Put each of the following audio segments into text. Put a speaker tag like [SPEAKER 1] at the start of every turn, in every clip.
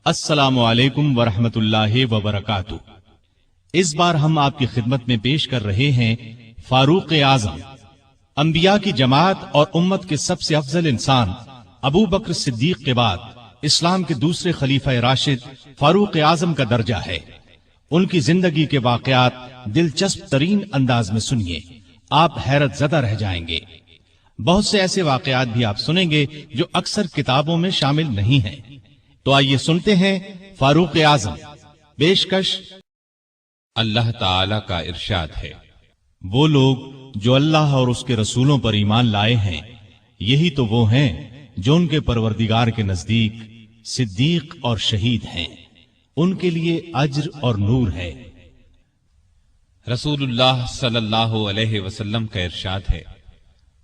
[SPEAKER 1] السلام علیکم ورحمۃ اللہ وبرکاتہ۔ اس بار ہم آپ کی خدمت میں پیش کر رہے ہیں فاروق اعظم، انبیاء کی جماعت اور امت کے سب سے افضل انسان ابو بکر صدیق کے بعد اسلام کے دوسرے خلیفہ راشد فاروق اعظم کا درجہ ہے۔ ان کی زندگی کے واقعات دلچسپ ترین انداز میں سنیے، آپ حیرت زدہ رہ جائیں گے۔ بہت سے ایسے واقعات بھی آپ سنیں گے جو اکثر کتابوں میں شامل نہیں ہیں۔ تو آئیے سنتے ہیں فاروق اعظم۔ پیشکش۔
[SPEAKER 2] اللہ تعالی کا ارشاد ہے،
[SPEAKER 1] وہ لوگ جو اللہ اور اس کے رسولوں پر ایمان لائے ہیں، یہی تو وہ ہیں جو ان کے پروردگار کے نزدیک صدیق اور شہید ہیں، ان کے لیے اجر اور نور ہے۔
[SPEAKER 2] رسول اللہ صلی اللہ علیہ وسلم کا ارشاد ہے،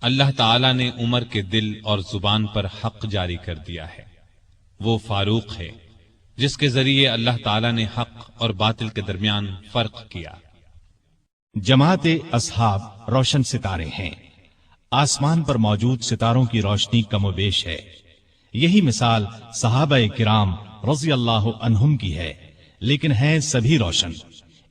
[SPEAKER 2] اللہ تعالی نے عمر کے دل اور زبان پر حق جاری کر دیا ہے۔ وہ فاروق ہے جس کے ذریعے اللہ تعالی نے حق اور باطل کے درمیان فرق کیا۔
[SPEAKER 1] جماعت اصحاب روشن ستارے ہیں، آسمان پر موجود ستاروں کی روشنی کم و بیش ہے۔ یہی مثال صحابہ کرام رضی اللہ عنہم کی ہے، لیکن ہیں سبھی روشن۔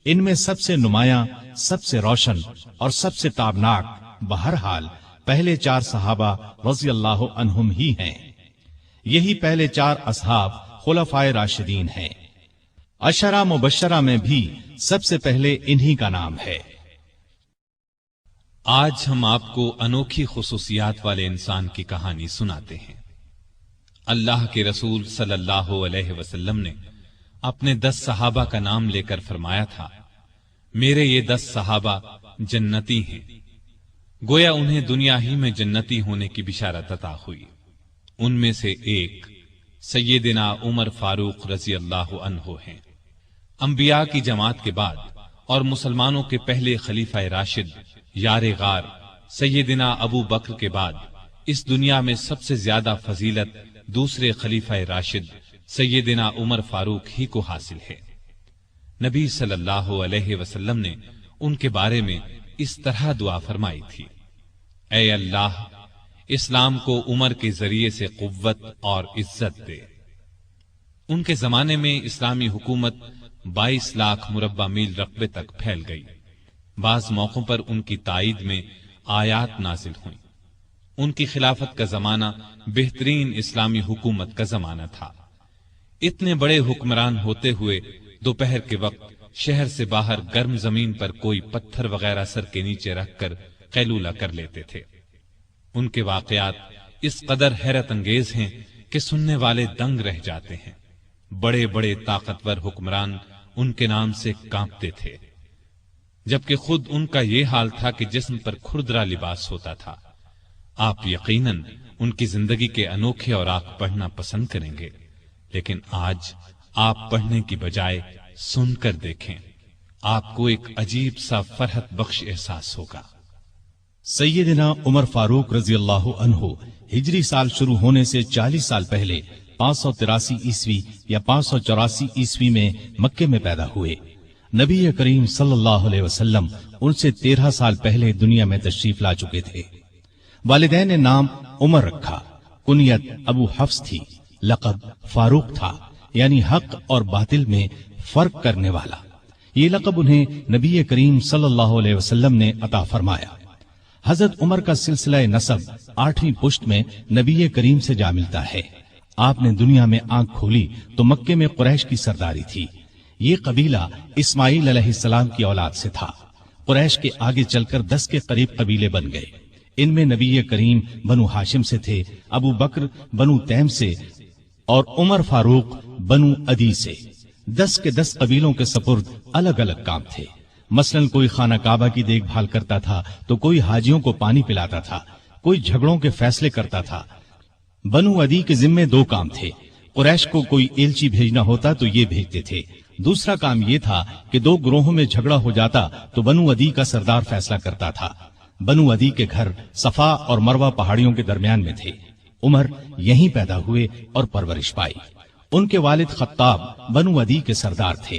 [SPEAKER 1] ان میں سب سے نمایاں، سب سے روشن اور سب سے تابناک بہرحال پہلے 4 صحابہ رضی اللہ عنہم ہی ہیں۔ یہی پہلے 4 اصحاب خلفائے راشدین ہیں۔ عشرہ مبشرہ میں بھی سب سے پہلے انہی کا نام ہے۔
[SPEAKER 2] آج ہم آپ کو انوکھی خصوصیات والے انسان کی کہانی سناتے ہیں۔ اللہ کے رسول صلی اللہ علیہ وسلم نے اپنے 10 صحابہ کا نام لے کر فرمایا تھا، میرے یہ 10 صحابہ جنتی ہیں۔ گویا انہیں دنیا ہی میں جنتی ہونے کی بشارت عطا ہوئی۔ ان میں سے ایک سیدنا عمر فاروق رضی اللہ عنہ ہیں۔ انبیاء کی جماعت کے بعد اور مسلمانوں کے پہلے خلیفہ راشد یار غار سیدنا ابو بکر کے بعد اس دنیا میں سب سے زیادہ فضیلت دوسرے خلیفہ راشد سیدنا عمر فاروق ہی کو حاصل ہے۔ نبی صلی اللہ علیہ وسلم نے ان کے بارے میں اس طرح دعا فرمائی تھی، اے اللہ اسلام کو عمر کے ذریعے سے قوت اور عزت دے۔ ان کے زمانے میں اسلامی حکومت 22 لاکھ مربع میل رقبے تک پھیل گئی۔ بعض موقعوں پر ان کی تائید میں آیات نازل ہوئیں۔ ان کی خلافت کا زمانہ بہترین اسلامی حکومت کا زمانہ تھا۔ اتنے بڑے حکمران ہوتے ہوئے دوپہر کے وقت شہر سے باہر گرم زمین پر کوئی پتھر وغیرہ سر کے نیچے رکھ کر قیلولہ کر لیتے تھے۔ ان کے واقعات اس قدر حیرت انگیز ہیں کہ سننے والے دنگ رہ جاتے ہیں۔ بڑے بڑے طاقتور حکمران ان کے نام سے کانپتے تھے، جبکہ خود ان کا یہ حال تھا کہ جسم پر کھردرا لباس ہوتا تھا۔ آپ یقیناً ان کی زندگی کے انوکھے اوراق پڑھنا پسند کریں گے، لیکن آج آپ پڑھنے کی بجائے سن کر دیکھیں، آپ کو ایک عجیب سا فرحت بخش احساس ہوگا۔
[SPEAKER 1] سیدنا عمر فاروق رضی اللہ عنہ ہجری سال شروع ہونے سے 40 سال پہلے 583 عیسوی یا 584 عیسوی میں مکے میں پیدا ہوئے۔ نبی کریم صلی اللہ علیہ وسلم ان سے 13 سال پہلے دنیا میں تشریف لا چکے تھے۔ والدین نے نام عمر رکھا، کنیت ابو حفص تھی، لقب فاروق تھا، یعنی حق اور باطل میں فرق کرنے والا۔ یہ لقب انہیں نبی کریم صلی اللہ علیہ وسلم نے عطا فرمایا۔ حضرت عمر کا سلسلہ نسب 8ویں پشت میں نبی کریم سے جا ملتا ہے۔ آپ نے دنیا میں آنکھ کھولی تو مکے میں قریش کی سرداری تھی۔ یہ قبیلہ اسماعیل علیہ السلام کی اولاد سے تھا۔ قریش کے آگے چل کر 10 کے قریب قبیلے بن گئے۔ ان میں نبی کریم بنو ہاشم سے تھے، ابو بکر بنو تیم سے اور عمر فاروق بنو عدی سے۔ 10 کے 10 قبیلوں کے سپرد الگ الگ کام تھے۔ مثلاً کوئی خانہ کعبہ کی دیکھ بھال کرتا تھا تو کوئی حاجیوں کو پانی پلاتا تھا، کوئی جھگڑوں کے فیصلے کرتا تھا۔ بنو عدی کے ذمے 2 کام تھے۔ قریش کو کوئی ایلچی بھیجنا ہوتا تو یہ بھیجتے تھے۔ دوسرا کام یہ تھا کہ 2 گروہوں میں جھگڑا ہو جاتا تو بنو عدی کا سردار فیصلہ کرتا تھا۔ بنو عدی کے گھر صفا اور مروہ پہاڑیوں کے درمیان میں تھے۔ عمر یہیں پیدا ہوئے اور پرورش پائی۔ ان کے والد خطاب بنو عدی کے سردار تھے۔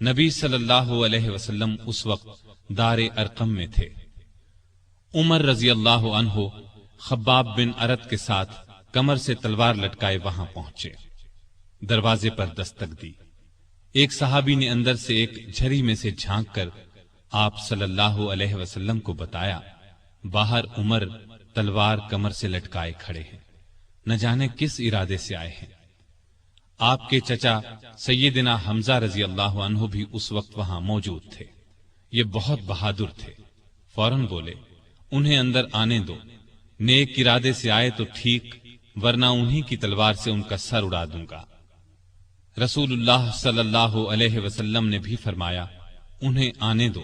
[SPEAKER 2] نبی صلی اللہ علیہ وسلم اس وقت دار ارقم میں تھے۔ عمر رضی اللہ عنہ خباب بن ارت کے ساتھ کمر سے تلوار لٹکائے وہاں پہنچے۔ دروازے پر دستک دی۔ ایک صحابی نے اندر سے ایک جھری میں سے جھانک کر آپ صلی اللہ علیہ وسلم کو بتایا، باہر عمر تلوار کمر سے لٹکائے کھڑے ہیں، نہ جانے کس ارادے سے آئے ہیں۔ آپ کے چچا سیدنا حمزہ رضی اللہ عنہ بھی اس وقت وہاں موجود تھے۔ یہ بہت بہادر تھے، فوراً بولے انہیں اندر آنے دو، نیک ارادے سے آئے تو ٹھیک، ورنہ انہی کی تلوار سے ان کا سر اڑا دوں گا۔ رسول اللہ صلی اللہ علیہ وسلم نے بھی فرمایا انہیں آنے دو،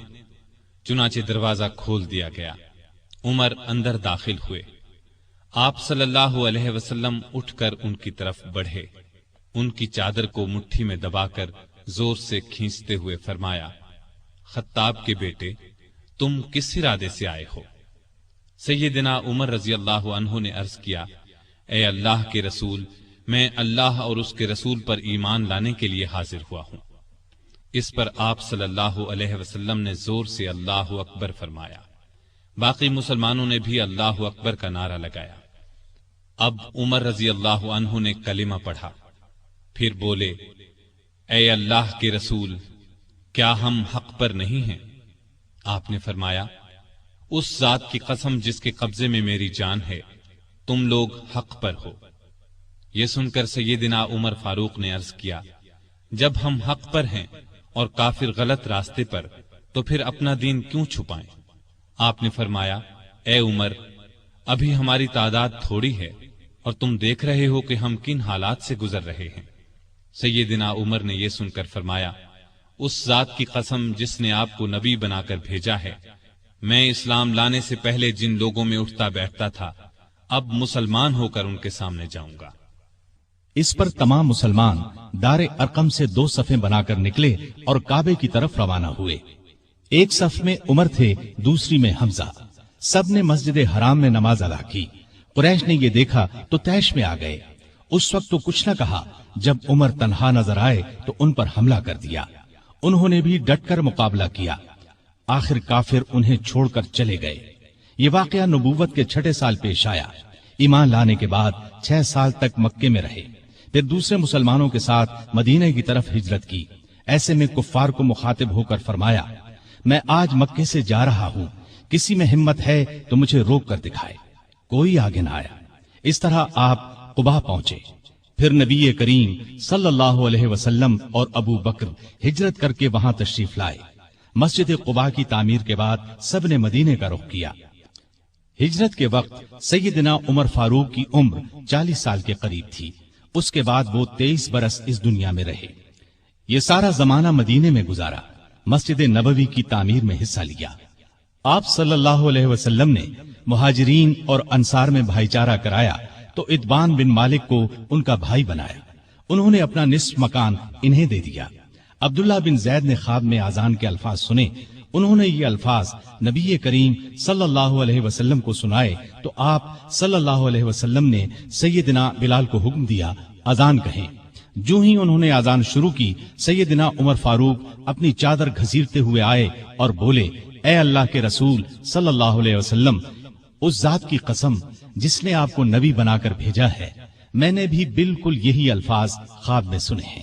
[SPEAKER 2] چنانچہ دروازہ کھول دیا گیا۔ عمر اندر داخل ہوئے۔ آپ صلی اللہ علیہ وسلم اٹھ کر ان کی طرف بڑھے، ان کی چادر کو مٹھی میں دبا کر زور سے کھینچتے ہوئے فرمایا، خطاب کے بیٹے، تم کس ارادے سے آئے ہو؟ سیدنا عمر رضی اللہ عنہ نے عرض کیا، اے اللہ کے رسول، میں اللہ اور اس کے رسول پر ایمان لانے کے لیے حاضر ہوا ہوں۔ اس پر آپ صلی اللہ علیہ وسلم نے زور سے اللہ اکبر فرمایا۔ باقی مسلمانوں نے بھی اللہ اکبر کا نعرہ لگایا۔ اب عمر رضی اللہ عنہ نے کلمہ پڑھا، پھر بولے، اے اللہ کے رسول، کیا ہم حق پر نہیں ہیں؟ آپ نے فرمایا، اس ذات کی قسم جس کے قبضے میں میری جان ہے، تم لوگ حق پر ہو۔ یہ سن کر سیدنا عمر فاروق نے عرض کیا، جب ہم حق پر ہیں اور کافر غلط راستے پر، تو پھر اپنا دین کیوں چھپائیں؟ آپ نے فرمایا، اے عمر، ابھی ہماری تعداد تھوڑی ہے اور تم دیکھ رہے ہو کہ ہم کن حالات سے گزر رہے ہیں۔ سیدنا عمر نے یہ سن کر فرمایا، اس ذات کی قسم جس نے آپ کو نبی بنا کر بھیجا ہے، میں اسلام لانے سے پہلے جن لوگوں میں اٹھتا بیٹھتا تھا، اب مسلمان ہو کر ان کے سامنے جاؤں گا۔
[SPEAKER 1] اس پر تمام مسلمان دار ارقم سے 2 صفیں بنا کر نکلے اور کعبے کی طرف روانہ ہوئے۔ ایک صف میں عمر تھے، دوسری میں حمزہ۔ سب نے مسجد حرام میں نماز ادا کی۔ قریش نے یہ دیکھا تو طیش میں آ گئے۔ اس وقت تو کچھ نہ کہا، جب عمر تنہا نظر آئے تو ان پر حملہ کر دیا۔ انہوں نے بھی ڈٹ کر مقابلہ کیا۔ آخر کافر انہیں چھوڑ کر چلے گئے۔ یہ واقعہ نبوت کے 6 سال پیش آیا۔ ایمان لانے کے بعد 6 سال تک مکے میں رہے، پھر دوسرے مسلمانوں کے ساتھ مدینہ کی طرف ہجرت کی۔ ایسے میں کفار کو مخاطب ہو کر فرمایا، میں آج مکے سے جا رہا ہوں، کسی میں ہمت ہے تو مجھے روک کر دکھائے۔ کوئی آگے نہ آیا۔ اس طرح آپ قباء پہنچے۔ پھر نبی کریم صلی اللہ علیہ وسلم اور ابو بکر ہجرت کر کے وہاں تشریف لائے۔ مسجد قباء کی تعمیر کے بعد سب نے مدینے کا رخ کیا۔ ہجرت کے وقت سیدنا عمر فاروق کی عمر 40 سال کے قریب تھی۔ اس کے بعد وہ 23 برس اس دنیا میں رہے۔ یہ سارا زمانہ مدینے میں گزارا، مسجد نبوی کی تعمیر میں حصہ لیا۔ آپ صلی اللہ علیہ وسلم نے مہاجرین اور انصار میں بھائی چارہ کرایا تو اتبان بن مالک کو ان کا بھائی بنایا۔ انہوں نے اپنا نصف مکان انہیں دے دیا۔ عبداللہ بن زید نے خواب میں اذان کے الفاظ سنے۔ انہوں نے یہ الفاظ نبی کریم صلی اللہ علیہ وسلم کو سنائے تو آپ صلی اللہ علیہ وسلم نے سیدنا بلال کو حکم دیا، اذان کہیں۔ جو ہی انہوں نے اذان شروع کی، سیدنا عمر فاروق اپنی چادر گھسیٹتے ہوئے آئے اور بولے، اے اللہ کے رسول صلی اللہ علیہ وسلم، اس ذات کی قسم جس نے آپ کو نبی بنا کر بھیجا ہے، میں نے بھی بالکل یہی الفاظ خواب میں سنے ہیں۔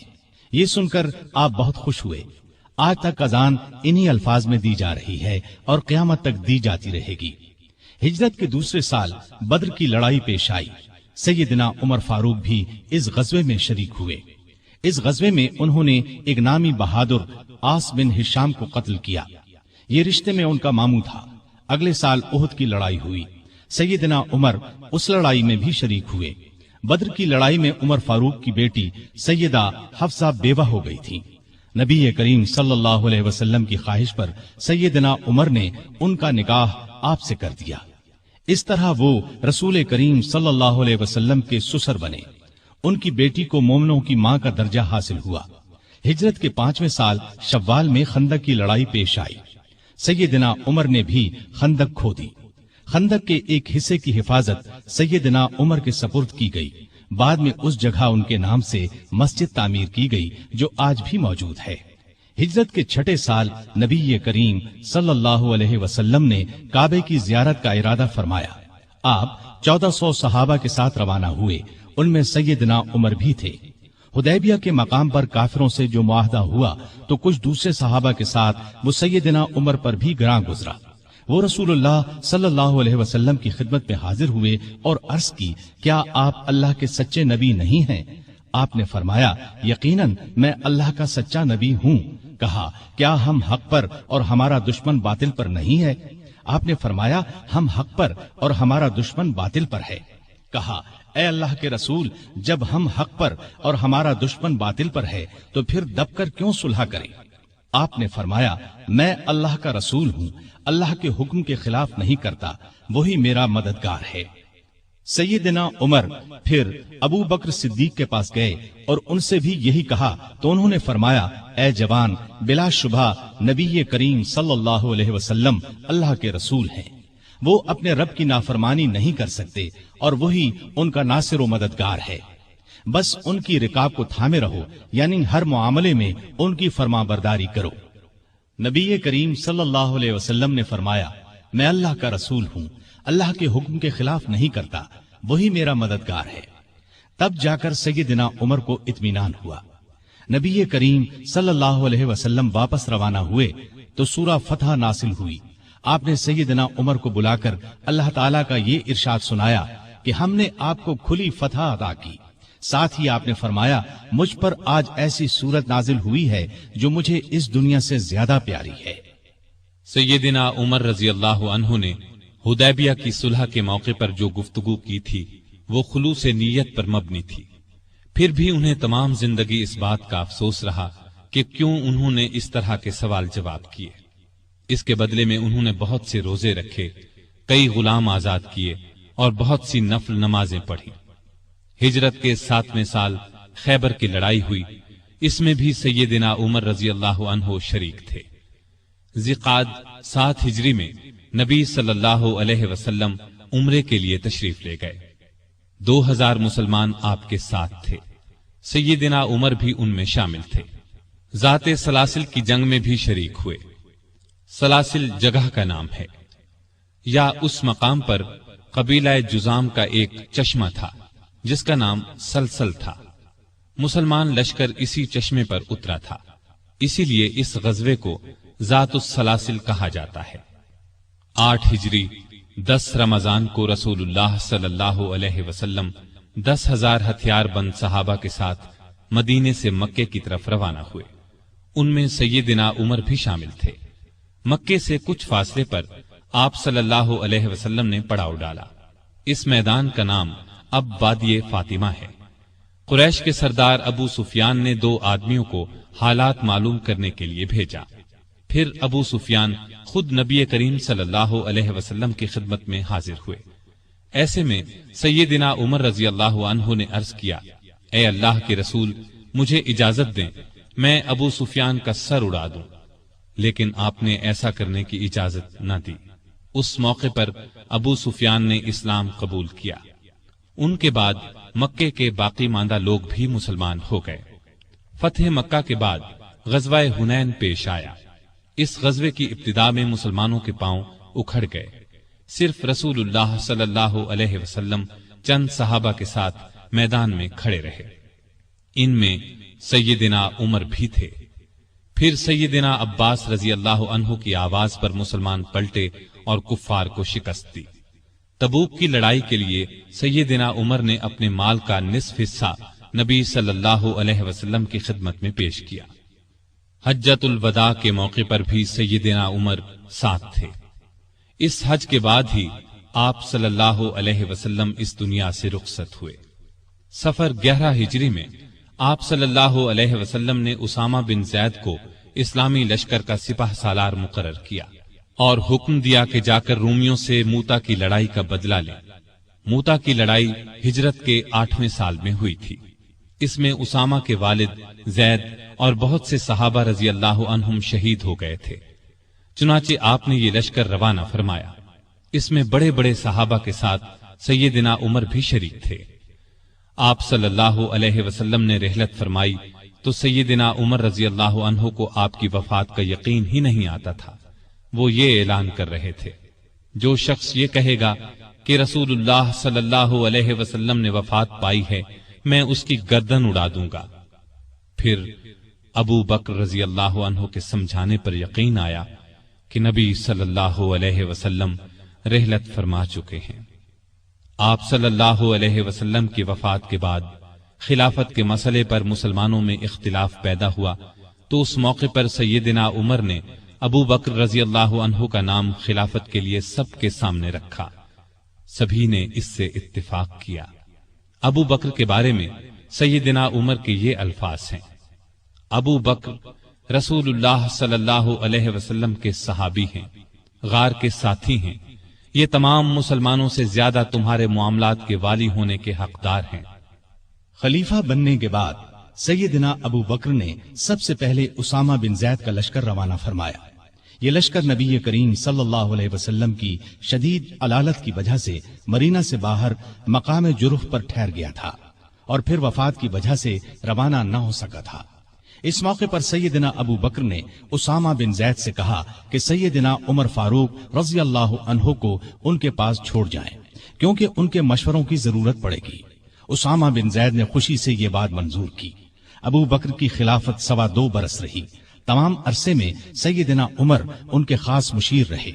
[SPEAKER 1] یہ سن کر آپ بہت خوش ہوئے۔ آج تک اذان انہی الفاظ میں دی جا رہی ہے اور قیامت تک دی جاتی رہے گی۔ ہجرت کے دوسرے سال بدر کی لڑائی پیش آئی۔ سیدنا عمر فاروق بھی اس غزوے میں شریک ہوئے۔ اس غزوے میں انہوں نے ایک نامی بہادر عاص بن ہشام کو قتل کیا۔ یہ رشتے میں ان کا ماموں تھا۔ اگلے سال احد کی لڑائی ہوئی۔ سیدنا عمر اس لڑائی میں بھی شریک ہوئے۔ بدر کی لڑائی میں عمر فاروق کی بیٹی سیدہ حفصہ بیوہ ہو گئی تھی۔ نبی کریم صلی اللہ علیہ وسلم کی خواہش پر سیدنا عمر نے ان کا نکاح آپ سے کر دیا۔ اس طرح وہ رسول کریم صلی اللہ علیہ وسلم کے سسر بنے۔ ان کی بیٹی کو مومنوں کی ماں کا درجہ حاصل ہوا۔ ہجرت کے 5ویں سال شوال میں خندق کی لڑائی پیش آئی۔ سیدنا عمر نے بھی خندق کھودی۔ خندق کے ایک حصے کی حفاظت سیدنا عمر کے سپرد کی گئی۔ بعد میں اس جگہ ان کے نام سے مسجد تعمیر کی گئی جو آج بھی موجود ہے۔ ہجرت کے چھٹے سال نبی کریم صلی اللہ علیہ وسلم نے کعبے کی زیارت کا ارادہ فرمایا۔ آپ 1400 صحابہ کے ساتھ روانہ ہوئے، ان میں سیدنا عمر بھی تھے۔ حدیبیہ کے مقام پر کافروں سے جو معاہدہ ہوا تو کچھ دوسرے صحابہ کے ساتھ وہ سیدنا عمر پر بھی گراں گزرا۔ وہ رسول اللہ صلی اللہ علیہ وسلم کی خدمت میں حاضر ہوئے اور عرض کی، کیا آپ اللہ کے سچے نبی نہیں ہیں؟ آپ نے فرمایا، یقیناً میں اللہ کا سچا نبی ہوں۔ کہا، کیا ہم حق پر اور ہمارا دشمن باطل پر نہیں ہے؟ آپ نے فرمایا، ہم حق پر اور ہمارا دشمن باطل پر ہے۔ کہا، اے اللہ کے رسول، جب ہم حق پر اور ہمارا دشمن باطل پر ہے تو پھر دب کر کیوں صلح کریں؟ آپ نے فرمایا، میں اللہ کا رسول ہوں، اللہ کے حکم کے خلاف نہیں کرتا، وہی میرا مددگار ہے۔ سیدنا عمر پھر ابو بکر صدیق کے پاس گئے اور ان سے بھی یہی کہا تو انہوں نے فرمایا، اے جوان، بلا شبہ نبی کریم صلی اللہ علیہ وسلم اللہ کے رسول ہیں۔ وہ اپنے رب کی نافرمانی نہیں کر سکتے اور وہی ان کا ناصر و مددگار ہے۔ بس ان کی رکاب کو تھامے رہو، یعنی ہر معاملے میں ان کی فرما برداری کرو۔ نبی کریم صلی اللہ علیہ وسلم نے فرمایا، میں اللہ کا رسول ہوں، اللہ کے حکم کے خلاف نہیں کرتا، وہی میرا مددگار ہے۔ تب جا کر سیدنا عمر کو اطمینان ہوا۔ نبی کریم صلی اللہ علیہ وسلم واپس روانہ ہوئے تو سورہ فتح نازل ہوئی۔ آپ نے سیدنا عمر کو بلا کر اللہ تعالیٰ کا یہ ارشاد سنایا کہ ہم نے آپ کو کھلی فتح عطا کی۔ ساتھ ہی آپ نے فرمایا، مجھ پر آج ایسی صورت نازل ہوئی ہے جو مجھے اس دنیا سے زیادہ پیاری ہے۔
[SPEAKER 2] سیدنا عمر رضی اللہ عنہ نے حدیبیہ کی صلح کے موقع پر جو گفتگو کی تھی وہ خلوص نیت پر مبنی تھی۔ پھر بھی انہیں تمام زندگی اس بات کا افسوس رہا کہ کیوں انہوں نے اس طرح کے سوال جواب کیے۔ اس کے بدلے میں انہوں نے بہت سے روزے رکھے، کئی غلام آزاد کیے اور بہت سی نفل نمازیں پڑھی۔ ہجرت کے 7ویں سال خیبر کی لڑائی ہوئی، اس میں بھی سیدنا عمر رضی اللہ عنہ شریک تھے۔ ذی-قعد 7 ہجری میں نبی صلی اللہ علیہ وسلم عمرے کے لیے تشریف لے گئے۔ 2000 مسلمان آپ کے ساتھ تھے، سیدنا عمر بھی ان میں شامل تھے۔ ذات سلاسل کی جنگ میں بھی شریک ہوئے۔ سلاسل جگہ کا نام ہے، یا اس مقام پر قبیلہ جزام کا ایک چشمہ تھا جس کا نام سلسل تھا۔ مسلمان لشکر اسی چشمے پر اترا تھا، اسی لیے اس غزوے کو ذات السلاسل کہا جاتا ہے۔ 8 ہجری 10 رمضان کو رسول اللہ صلی اللہ علیہ وسلم 10,000 ہتھیار بند صحابہ کے ساتھ مدینے سے مکے کی طرف روانہ ہوئے۔ ان میں سیدنا عمر بھی شامل تھے۔ مکے سے کچھ فاصلے پر آپ صلی اللہ علیہ وسلم نے پڑاؤ ڈالا۔ اس میدان کا نام اب وادی فاطمہ ہے۔ قریش کے سردار ابو سفیان نے 2 آدمیوں کو حالات معلوم کرنے کے لیے بھیجا۔ پھر ابو سفیان خود نبی کریم صلی اللہ علیہ وسلم کی خدمت میں حاضر ہوئے۔ ایسے میں سیدنا عمر رضی اللہ عنہ نے عرض کیا، اے اللہ کے رسول، مجھے اجازت دیں میں ابو سفیان کا سر اڑا دوں، لیکن آپ نے ایسا کرنے کی اجازت نہ دی۔ اس موقع پر ابو سفیان نے اسلام قبول کیا۔ ان کے بعد مکے کے باقی ماندہ لوگ بھی مسلمان ہو گئے۔ فتح مکہ کے بعد غزوہ حنین پیش آیا۔ اس غزوے کی ابتدا میں مسلمانوں کے پاؤں اکھڑ گئے۔ صرف رسول اللہ صلی اللہ علیہ وسلم چند صحابہ کے ساتھ میدان میں کھڑے رہے۔ ان میں سیدنا عمر بھی تھے۔ پھر سیدنا عباس رضی اللہ عنہ کی آواز پر مسلمان پلٹے اور کفار کو شکست دی۔ تبوک کی لڑائی کے لیے سیدنا عمر نے اپنے مال کا نصف حصہ نبی صلی اللہ علیہ وسلم کی خدمت میں پیش کیا۔ حجۃ الوداع کے موقع پر بھی سیدنا عمر ساتھ تھے۔ اس حج کے بعد ہی آپ صلی اللہ علیہ وسلم اس دنیا سے رخصت ہوئے۔ سفر 11 ہجری میں آپ صلی اللہ علیہ وسلم نے اسامہ بن زید کو اسلامی لشکر کا سپہ سالار مقرر کیا اور حکم دیا کہ جا کر رومیوں سے موتا کی لڑائی کا بدلہ لیں۔ موتا کی لڑائی ہجرت کے 8ویں سال میں ہوئی تھی۔ اس میں اسامہ کے والد زید اور بہت سے صحابہ رضی اللہ عنہم شہید ہو گئے تھے۔ چنانچہ آپ نے یہ لشکر روانہ فرمایا۔ اس میں بڑے بڑے صحابہ کے ساتھ سیدنا عمر بھی شریک تھے۔ آپ صلی اللہ علیہ وسلم نے رحلت فرمائی تو سیدنا عمر رضی اللہ عنہ کو آپ کی وفات کا یقین ہی نہیں آتا تھا۔ وہ یہ اعلان کر رہے تھے، جو شخص یہ کہے گا کہ رسول اللہ صلی اللہ علیہ وسلم نے وفات پائی ہے، میں اس کی گردن اڑا دوں گا۔ پھر ابو بکر رضی اللہ عنہ کے سمجھانے پر یقین آیا کہ نبی صلی اللہ علیہ وسلم رحلت فرما چکے ہیں۔ آپ صلی اللہ علیہ وسلم کی وفات کے بعد خلافت کے مسئلے پر مسلمانوں میں اختلاف پیدا ہوا، تو اس موقع پر سیدنا عمر نے ابو بکر رضی اللہ عنہ کا نام خلافت کے لیے سب کے سامنے رکھا۔ سبھی نے اس سے اتفاق کیا۔ ابو بکر کے بارے میں سیدنا عمر کے یہ الفاظ ہیں: ابو بکر رسول اللہ صلی اللہ علیہ وسلم کے صحابی ہیں، غار کے ساتھی ہیں، یہ تمام مسلمانوں سے زیادہ تمہارے معاملات کے والی ہونے کے حقدار ہیں۔
[SPEAKER 1] خلیفہ بننے کے بعد سیدنا ابو بکر نے سب سے پہلے اسامہ بن زید کا لشکر روانہ فرمایا۔ یہ لشکر نبی کریم صلی اللہ علیہ وسلم کی شدید علالت کی وجہ سے مرینا سے باہر مقام جرف پر ٹھہر گیا تھا اور پھر وفات کی وجہ سے روانہ نہ ہو سکا تھا۔ اس موقع پر سیدنا ابو بکر نے اسامہ بن زید سے کہا کہ سیدنا عمر فاروق رضی اللہ عنہ کو ان کے پاس چھوڑ جائیں، کیونکہ ان کے مشوروں کی ضرورت پڑے گی۔ اسامہ بن زید نے خوشی سے یہ بات منظور کی۔ ابو بکر کی خلافت 2.25 برس رہی۔ تمام عرصے میں سیدنا عمر ان کے خاص مشیر رہے۔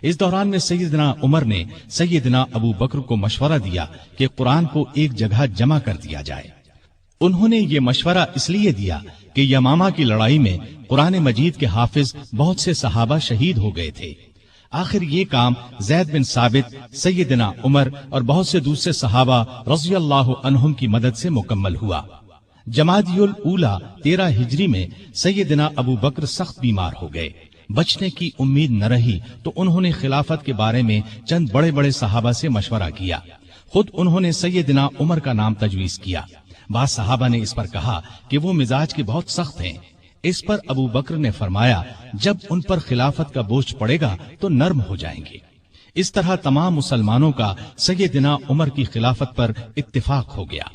[SPEAKER 1] اس دوران میں سیدنا عمر نے سیدنا ابو بکر کو مشورہ دیا کہ قرآن کو ایک جگہ جمع کر دیا جائے۔ انہوں نے یہ مشورہ اس لیے دیا کہ یمامہ کی لڑائی میں قرآن مجید کے حافظ بہت سے صحابہ شہید ہو گئے تھے۔ آخر یہ کام زید بن ثابت، سیدنا عمر اور بہت سے دوسرے صحابہ رضی اللہ عنہم کی مدد سے مکمل ہوا۔ جمادی الاولی 13 ہجری میں سیدنا ابو بکر سخت بیمار ہو گئے۔ بچنے کی امید نہ رہی تو انہوں نے خلافت کے بارے میں چند بڑے بڑے صحابہ سے مشورہ کیا۔ خود انہوں نے سیدنا عمر کا نام تجویز کیا۔ بعض صحابہ نے اس پر کہا کہ وہ مزاج کے بہت سخت ہیں۔ اس پر ابو بکر نے فرمایا، جب ان پر خلافت کا بوجھ پڑے گا تو نرم ہو جائیں گے۔ اس طرح تمام مسلمانوں کا سیدنا عمر کی خلافت پر اتفاق ہو گیا۔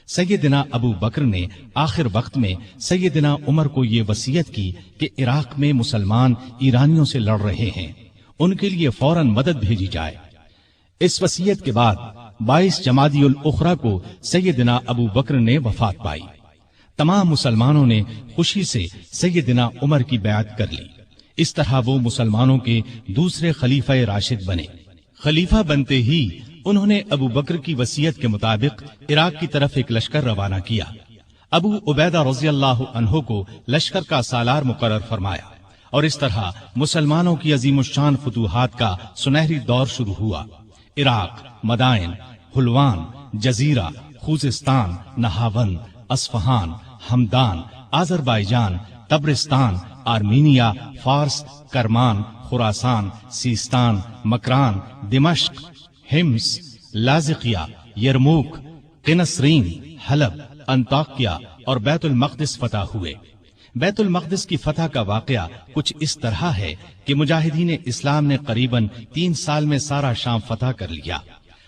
[SPEAKER 1] سیدنا ابو بکر نے آخر وقت میں سیدنا عمر کو یہ وصیت کی کہ عراق میں مسلمان ایرانیوں سے لڑ رہے ہیں، ان کے لیے فوراً مدد بھیجی جائے۔ اس وصیت کے بعد 22 جمادی الاخری کو سیدنا ابو بکر نے وفات پائی۔ تمام مسلمانوں نے خوشی سے سیدنا عمر کی بیعت کر لی۔ اس طرح وہ مسلمانوں کے دوسرے خلیفہ راشد بنے۔ خلیفہ بنتے ہی انہوں نے ابو بکر کی وصیت کے مطابق عراق کی طرف ایک لشکر روانہ کیا۔ ابو عبیدہ رضی اللہ عنہ کو لشکر کا سالار مقرر فرمایا، اور اس طرح مسلمانوں کی عظیم الشان فتوحات کا سنہری دور شروع ہوا۔ Iraq, Madain, Hulwan, Jazira, Khuzestan, Nahavand, Isfahan, Hamadan, Azerbaijan, Tabaristan, Armenia, Fars, Kerman, خراسان، سیستان، مکران، دمشق، حمص، لاذقیہ، یرموک، قنسرین، حلب، انطاکیہ اور بیت المقدس فتح ہوئے۔ بیت المقدس کی فتح کا واقعہ کچھ اس طرح ہے کہ مجاہدین اسلام نے قریباً 3 سال میں سارا شام فتح کر لیا۔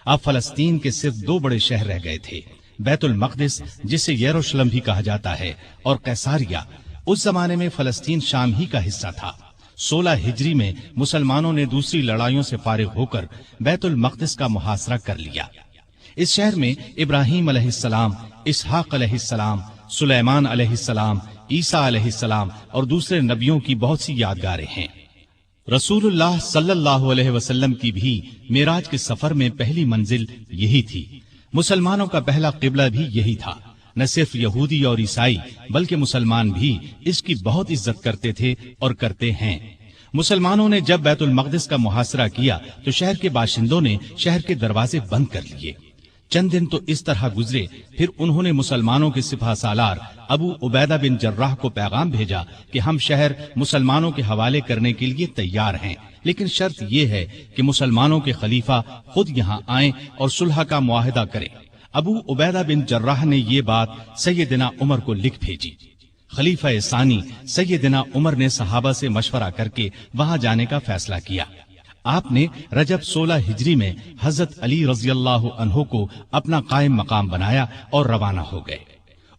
[SPEAKER 1] اب فلسطین کے صرف 2 بڑے شہر رہ گئے تھے، بیت المقدس جسے یروشلم بھی کہا جاتا ہے، اور قیصاریہ۔ اس زمانے میں فلسطین شام ہی کا حصہ تھا۔ 16 ہجری میں مسلمانوں نے دوسری لڑائیوں سے فارغ ہو کر بیت المقدس کا محاصرہ کر لیا۔ اس شہر میں ابراہیم علیہ السلام، اسحاق علیہ السلام، سلیمان علیہ السلام، عیسیٰ علیہ السلام اور دوسرے نبیوں کی بہت سی یادگاریں ہیں۔ رسول اللہ صلی اللہ علیہ وسلم کی بھی معراج کے سفر میں پہلی منزل یہی تھی۔ مسلمانوں کا پہلا قبلہ بھی یہی تھا۔ نہ صرف یہودی اور عیسائی بلکہ مسلمان بھی اس کی بہت عزت کرتے تھے اور کرتے ہیں۔ مسلمانوں نے جب بیت المقدس کا محاصرہ کیا تو شہر کے باشندوں نے شہر کے دروازے بند کر لیے۔ چند دن تو اس طرح گزرے، پھر انہوں نے مسلمانوں کے سپہ سالار ابو عبیدہ بن جراح کو پیغام بھیجا کہ ہم شہر مسلمانوں کے حوالے کرنے کے لیے تیار ہیں، لیکن شرط یہ ہے کہ مسلمانوں کے خلیفہ خود یہاں آئیں اور صلح کا معاہدہ کریں۔ ابو عبیدہ بن جراح نے یہ بات سیدنا عمر کو لکھ بھیجی۔ خلیفہ ثانی سیدنا عمر نے صحابہ سے مشورہ کر کے وہاں جانے کا فیصلہ کیا۔ آپ نے رجب 16 ہجری میں حضرت علی رضی اللہ عنہ کو اپنا قائم مقام بنایا اور روانہ ہو گئے۔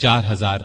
[SPEAKER 2] 4000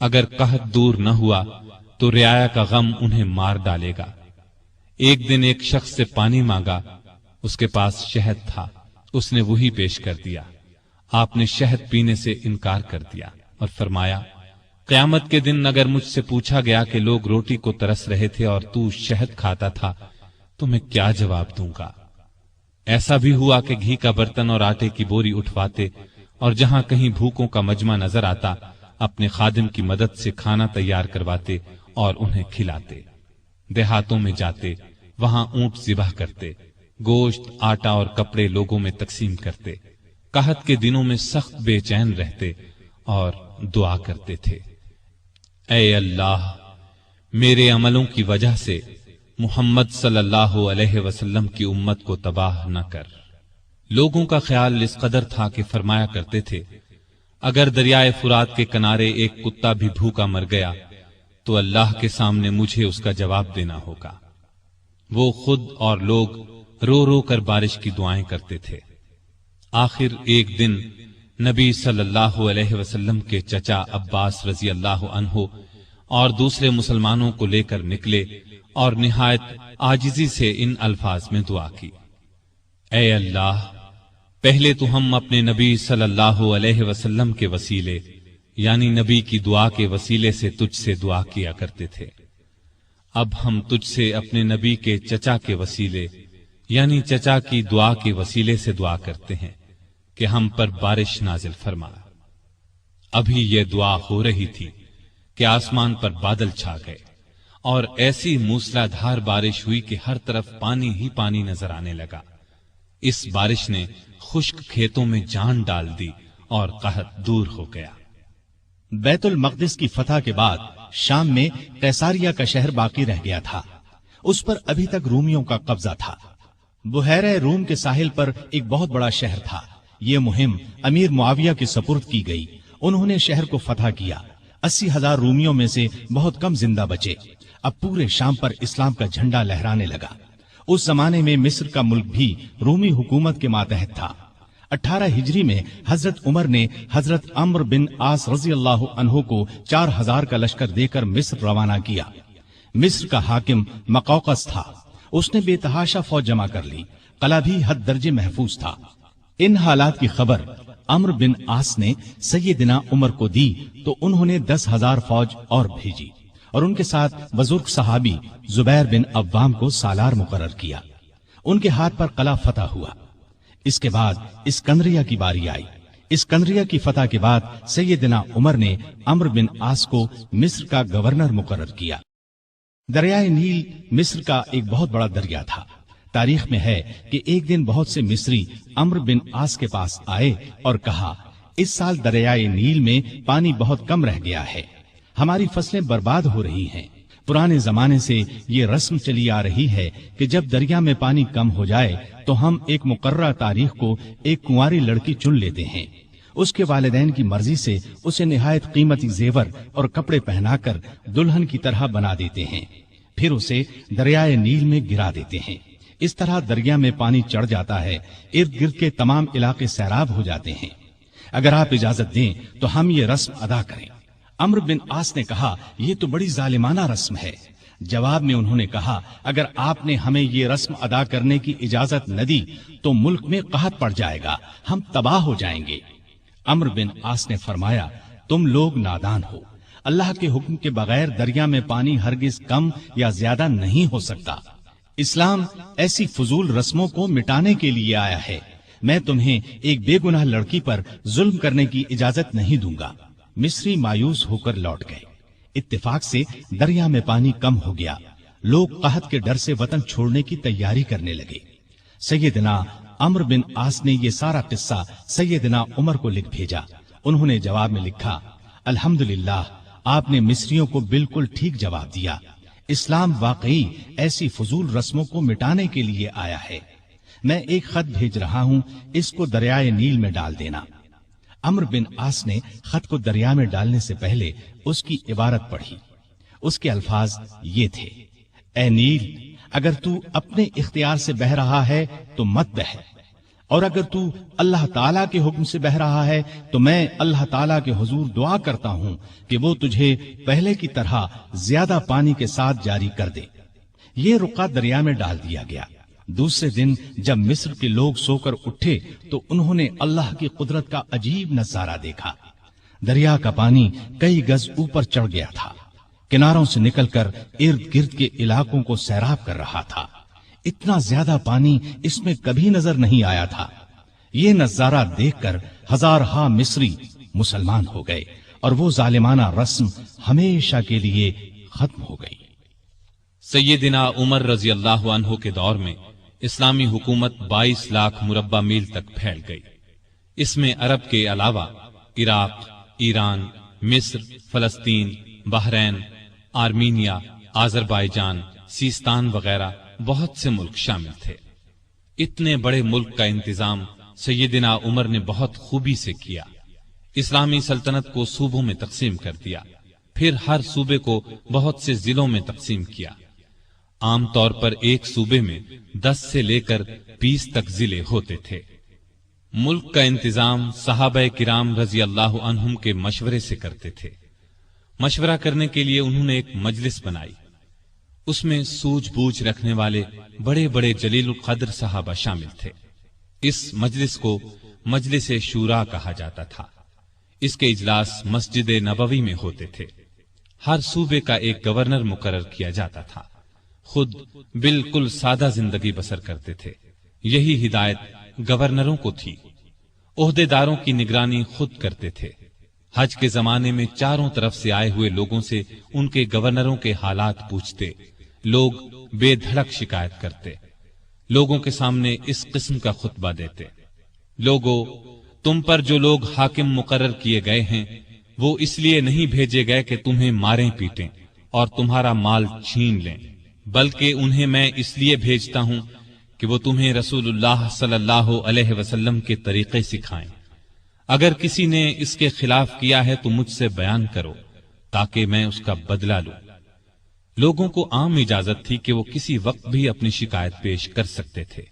[SPEAKER 2] اگر قحط دور نہ ہوا تو رعایا کا غم انہیں مار ڈالے گا۔ ایک دن ایک شخص سے پانی مانگا، اس کے پاس شہد تھا، اس نے وہی پیش کر دیا۔ آپ نے شہد پینے سے انکار کر دیا اور فرمایا، قیامت کے دن اگر مجھ سے پوچھا گیا کہ لوگ روٹی کو ترس رہے تھے اور تو شہد کھاتا تھا تو میں کیا جواب دوں گا؟ ایسا بھی ہوا کہ گھی کا برتن اور آٹے کی بوری اٹھواتے اور جہاں کہیں بھوکوں کا مجمع نظر آتا اپنے خادم کی مدد سے کھانا تیار کرواتے اور انہیں کھلاتے۔ دیہاتوں میں جاتے، وہاں اونٹ ذبح کرتے، گوشت، آٹا اور کپڑے لوگوں میں تقسیم کرتے۔ قحط کے دنوں میں سخت بے چین رہتے اور دعا کرتے تھے، اے اللہ، میرے عملوں کی وجہ سے محمد صلی اللہ علیہ وسلم کی امت کو تباہ نہ کر۔ لوگوں کا خیال اس قدر تھا کہ فرمایا کرتے تھے، اگر دریائے فرات کے کنارے ایک کتا بھی بھوکا مر گیا تو اللہ کے سامنے مجھے اس کا جواب دینا ہوگا۔ وہ خود اور لوگ رو رو کر بارش کی دعائیں کرتے تھے۔ آخر ایک دن نبی صلی اللہ علیہ وسلم کے چچا عباس رضی اللہ عنہ اور دوسرے مسلمانوں کو لے کر نکلے اور نہایت عاجزی سے ان الفاظ میں دعا کی، اے اللہ، پہلے تو ہم اپنے نبی صلی اللہ علیہ وسلم کے وسیلے یعنی نبی کی دعا کے وسیلے سے تجھ سے دعا کیا کرتے تھے، اب ہم تجھ سے اپنے نبی کے چچا کے وسیلے یعنی چچا کی دعا کے وسیلے سے دعا کرتے ہیں کہ ہم پر بارش نازل فرما۔ ابھی یہ دعا ہو رہی تھی کہ آسمان پر بادل چھا گئے اور ایسی موسلا دھار بارش ہوئی کہ ہر طرف پانی ہی پانی نظر آنے لگا۔ اس بارش نے خشک کھیتوں میں جان ڈال دی اور قحط دور ہو گیا۔
[SPEAKER 1] بیت المقدس کی فتح کے بعد شام میں قیصاریہ کا شہر باقی رہ گیا تھا، اس پر ابھی تک رومیوں کا قبضہ تھا۔ بحیرہ روم کے ساحل پر ایک بہت بڑا شہر تھا۔ یہ مہم امیر معاویہ کے سپرد کی گئی، انہوں نے شہر کو فتح کیا۔ 80,000 رومیوں میں سے بہت کم زندہ بچے۔ اب پورے شام پر اسلام کا جھنڈا لہرانے لگا۔ اس زمانے میں مصر کا ملک بھی رومی حکومت کے ماتحت تھا۔ 18 ہجری میں حضرت عمر نے حضرت عمرو بن عاص رضی اللہ عنہ کو 4,000 کا لشکر دے کر مصر روانہ کیا۔ مصر کا حاکم مقوقس تھا، اس نے بے تحاشا فوج جمع کر لی، قلعہ بھی حد درجے محفوظ تھا۔ ان حالات کی خبر عمرو بن عاص نے سیدنا عمر کو دی تو انہوں نے 10,000 فوج اور بھیجی اور ان کے ساتھ بزرگ صحابی زبیر بن عوام کو سالار مقرر کیا۔ ان کے ہاتھ پر قلعہ فتح ہوا۔ اس کے بعد اسکندریہ کی باری آئی۔ اسکندریہ کی فتح کے بعد سیدنا عمر نے عمرو بن عاص کو مصر کا گورنر مقرر کیا۔ دریائے نیل مصر کا ایک بہت بڑا دریا تھا۔ تاریخ میں ہے کہ ایک دن بہت سے مصری عمرو بن عاص کے پاس آئے اور کہا، اس سال دریائے نیل میں پانی بہت کم رہ گیا ہے، ہماری فصلیں برباد ہو رہی ہیں۔ پرانے زمانے سے یہ رسم چلی آ رہی ہے کہ جب دریا میں پانی کم ہو جائے تو ہم ایک مقررہ تاریخ کو ایک کنواری لڑکی چن لیتے ہیں، اس کے والدین کی مرضی سے اسے نہایت قیمتی زیور اور کپڑے پہنا کر دلہن کی طرح بنا دیتے ہیں، پھر اسے دریائے نیل میں گرا دیتے ہیں۔ اس طرح دریا میں پانی چڑھ جاتا ہے، ارد گرد کے تمام علاقے سیراب ہو جاتے ہیں۔ اگر آپ اجازت دیں تو ہم یہ رسم ادا کریں۔ عمرو بن عاص نے کہا، یہ تو بڑی ظالمانہ رسم ہے۔ جواب میں انہوں نے کہا، اگر آپ نے ہمیں یہ رسم ادا کرنے کی اجازت نہ دی تو ملک میں قحط پڑ جائے گا، ہم تباہ ہو جائیں گے۔ عمرو بن عاص نے فرمایا، تم لوگ نادان ہو، اللہ کے حکم کے بغیر دریا میں پانی ہرگز کم یا زیادہ نہیں ہو سکتا۔ اسلام ایسی فضول رسموں کو مٹانے کے لیے آیا ہے۔ میں تمہیں ایک بے گناہ لڑکی پر ظلم کرنے کی اجازت نہیں دوں گا۔ مصری مایوس ہو کر لوٹ گئے۔ اتفاق سے دریا میں پانی کم ہو گیا، لوگ قحط کے ڈر سے وطن چھوڑنے کی تیاری کرنے لگے۔ سیدنا عمرو بن عاص نے یہ سارا قصہ سیدنا عمر کو لکھ بھیجا۔ انہوں نے جواب میں لکھا، الحمدللہ، آپ نے مصریوں کو بالکل ٹھیک جواب دیا۔ اسلام واقعی ایسی فضول رسموں کو مٹانے کے لیے آیا ہے۔ میں ایک خط بھیج رہا ہوں، اس کو دریائے نیل میں ڈال دینا۔ عمرو بن عاص نے خط کو دریا میں ڈالنے سے پہلے اس کی عبارت پڑھی۔ اس کے الفاظ یہ تھے، اے نیل، اگر تو اپنے اختیار سے بہہ رہا ہے تو مت بہہ، اور اگر تو اللہ تعالیٰ کے حکم سے بہہ رہا ہے تو میں اللہ تعالیٰ کے حضور دعا کرتا ہوں کہ وہ تجھے پہلے کی طرح زیادہ پانی کے ساتھ جاری کر دے۔ یہ رقعہ دریا میں ڈال دیا گیا۔ دوسرے دن جب مصر کے لوگ سو کر اٹھے تو انہوں نے اللہ کی قدرت کا عجیب نظارہ دیکھا۔ دریا کا پانی کئی گز اوپر چڑھ گیا تھا، کناروں سے نکل کر ارد گرد کے علاقوں کو سیراب کر رہا تھا۔ اتنا زیادہ پانی اس میں کبھی نظر نہیں آیا تھا۔ یہ نظارہ دیکھ کر ہزارہا مصری مسلمان ہو گئے اور وہ ظالمانہ رسم ہمیشہ کے لیے ختم ہو گئی۔
[SPEAKER 2] سیدنا عمر رضی اللہ عنہ کے دور میں اسلامی حکومت 22 لاکھ مربع میل تک پھیل گئی۔ اس میں عرب کے علاوہ عراق، ایران، مصر، فلسطین، بحرین، آرمینیا، آذربائیجان، سیستان وغیرہ بہت سے ملک شامل تھے۔ اتنے بڑے ملک کا انتظام سیدنا عمر نے بہت خوبی سے کیا۔ اسلامی سلطنت کو صوبوں میں تقسیم کر دیا، پھر ہر صوبے کو بہت سے ضلعوں میں تقسیم کیا۔ عام طور پر ایک صوبے میں 10 سے لے کر 20 تک ضلع ہوتے تھے۔ ملک کا انتظام صحابہ کرام رضی اللہ عنہم کے مشورے سے کرتے تھے۔ مشورہ کرنے کے لیے انہوں نے ایک مجلس بنائی۔ اس میں سوجھ بوجھ رکھنے والے بڑے بڑے جلیل القدر صحابہ شامل تھے۔ اس مجلس کو مجلس شورا کہا جاتا تھا۔ اس کے اجلاس مسجد نبوی میں ہوتے تھے۔ ہر صوبے کا ایک گورنر مقرر کیا جاتا تھا۔ خود بالکل سادہ زندگی بسر کرتے تھے۔ یہی ہدایت گورنروں کو تھی۔ عہدے داروں کی نگرانی خود کرتے تھے۔ حج کے زمانے میں چاروں طرف سے آئے ہوئے لوگوں سے ان کے گورنروں کے حالات پوچھتے، لوگ بے دھڑک شکایت کرتے، لوگوں کے سامنے اس قسم کا خطبہ دیتے: لوگو، تم پر جو لوگ حاکم مقرر کیے گئے ہیں وہ اس لیے نہیں بھیجے گئے کہ تمہیں ماریں پیٹیں اور تمہارا مال چھین لیں، بلکہ انہیں میں اس لیے بھیجتا ہوں کہ وہ تمہیں رسول اللہ صلی اللہ علیہ وسلم کے طریقے سکھائیں۔ اگر کسی نے اس کے خلاف کیا ہے تو مجھ سے بیان کرو تاکہ میں اس کا بدلہ لوں۔ لوگوں کو عام اجازت تھی کہ وہ کسی وقت بھی اپنی شکایت پیش کر سکتے تھے۔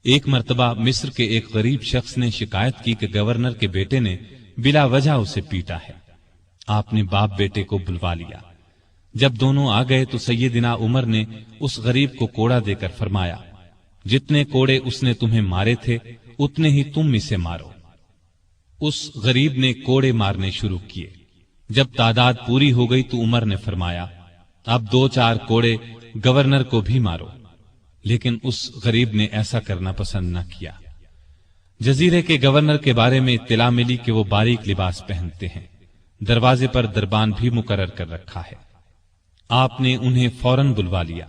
[SPEAKER 2] ایک مرتبہ مصر کے ایک غریب شخص نے شکایت کی کہ گورنر کے بیٹے نے بلا وجہ اسے پیٹا ہے۔ آپ نے باپ بیٹے کو بلوا لیا۔ جب دونوں آ گئے تو سیدنا عمر نے اس غریب کو کوڑا دے کر فرمایا: جتنے کوڑے اس نے تمہیں مارے تھے اتنے ہی تم اسے مارو۔ اس غریب نے کوڑے مارنے شروع کیے۔ جب تعداد پوری ہو گئی تو عمر نے فرمایا: اب 2-4 کوڑے گورنر کو بھی مارو، لیکن اس غریب نے ایسا کرنا پسند نہ کیا۔ جزیرے کے گورنر کے بارے میں اطلاع ملی کہ وہ باریک لباس پہنتے ہیں، دروازے پر دربان بھی مقرر کر رکھا ہے۔ آپ نے انہیں فوراً بلوا لیا،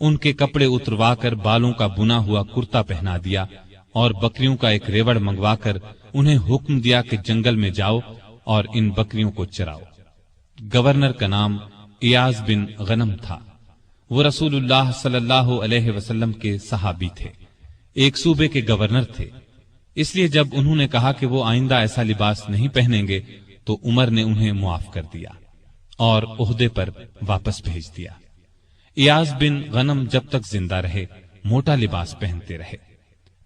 [SPEAKER 2] ان کے کپڑے اتروا کر بالوں کا بنا ہوا کرتا پہنا دیا اور بکریوں کا ایک ریوڑ منگوا کر انہیں حکم دیا کہ جنگل میں جاؤ اور ان بکریوں کو چراؤ۔ گورنر کا نام ایاز بن غنم تھا۔ وہ رسول اللہ صلی اللہ علیہ وسلم کے صحابی تھے، ایک صوبے کے گورنر تھے۔ اس لیے جب انہوں نے کہا کہ وہ آئندہ ایسا لباس نہیں پہنیں گے تو عمر نے انہیں معاف کر دیا اور عہدے پر واپس بھیج دیا۔ ایاز بن غنم جب تک زندہ رہے موٹا لباس پہنتے رہے،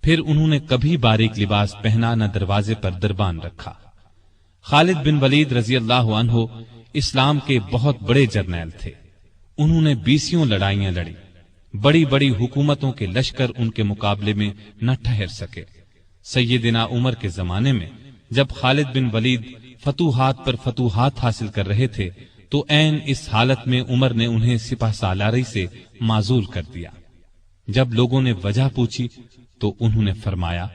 [SPEAKER 2] پھر انہوں نے کبھی باریک لباس پہنا نہ دروازے پر دربان رکھا۔ خالد بن ولید رضی اللہ عنہ اسلام کے بہت بڑے جرنیل تھے۔ انہوں نے 20 لڑائیاں لڑی۔ بڑی بڑی حکومتوں کے لشکر ان کے مقابلے میں نہ ٹھہر سکے۔ سیدنا عمر کے زمانے میں جب خالد بن ولید فتوحات پر فتوحات حاصل کر رہے تھے تو عین اس حالت میں عمر نے انہیں سپہ سالاری سے معزول کر دیا۔ جب لوگوں نے وجہ پوچھی تو انہوں نے فرمایا: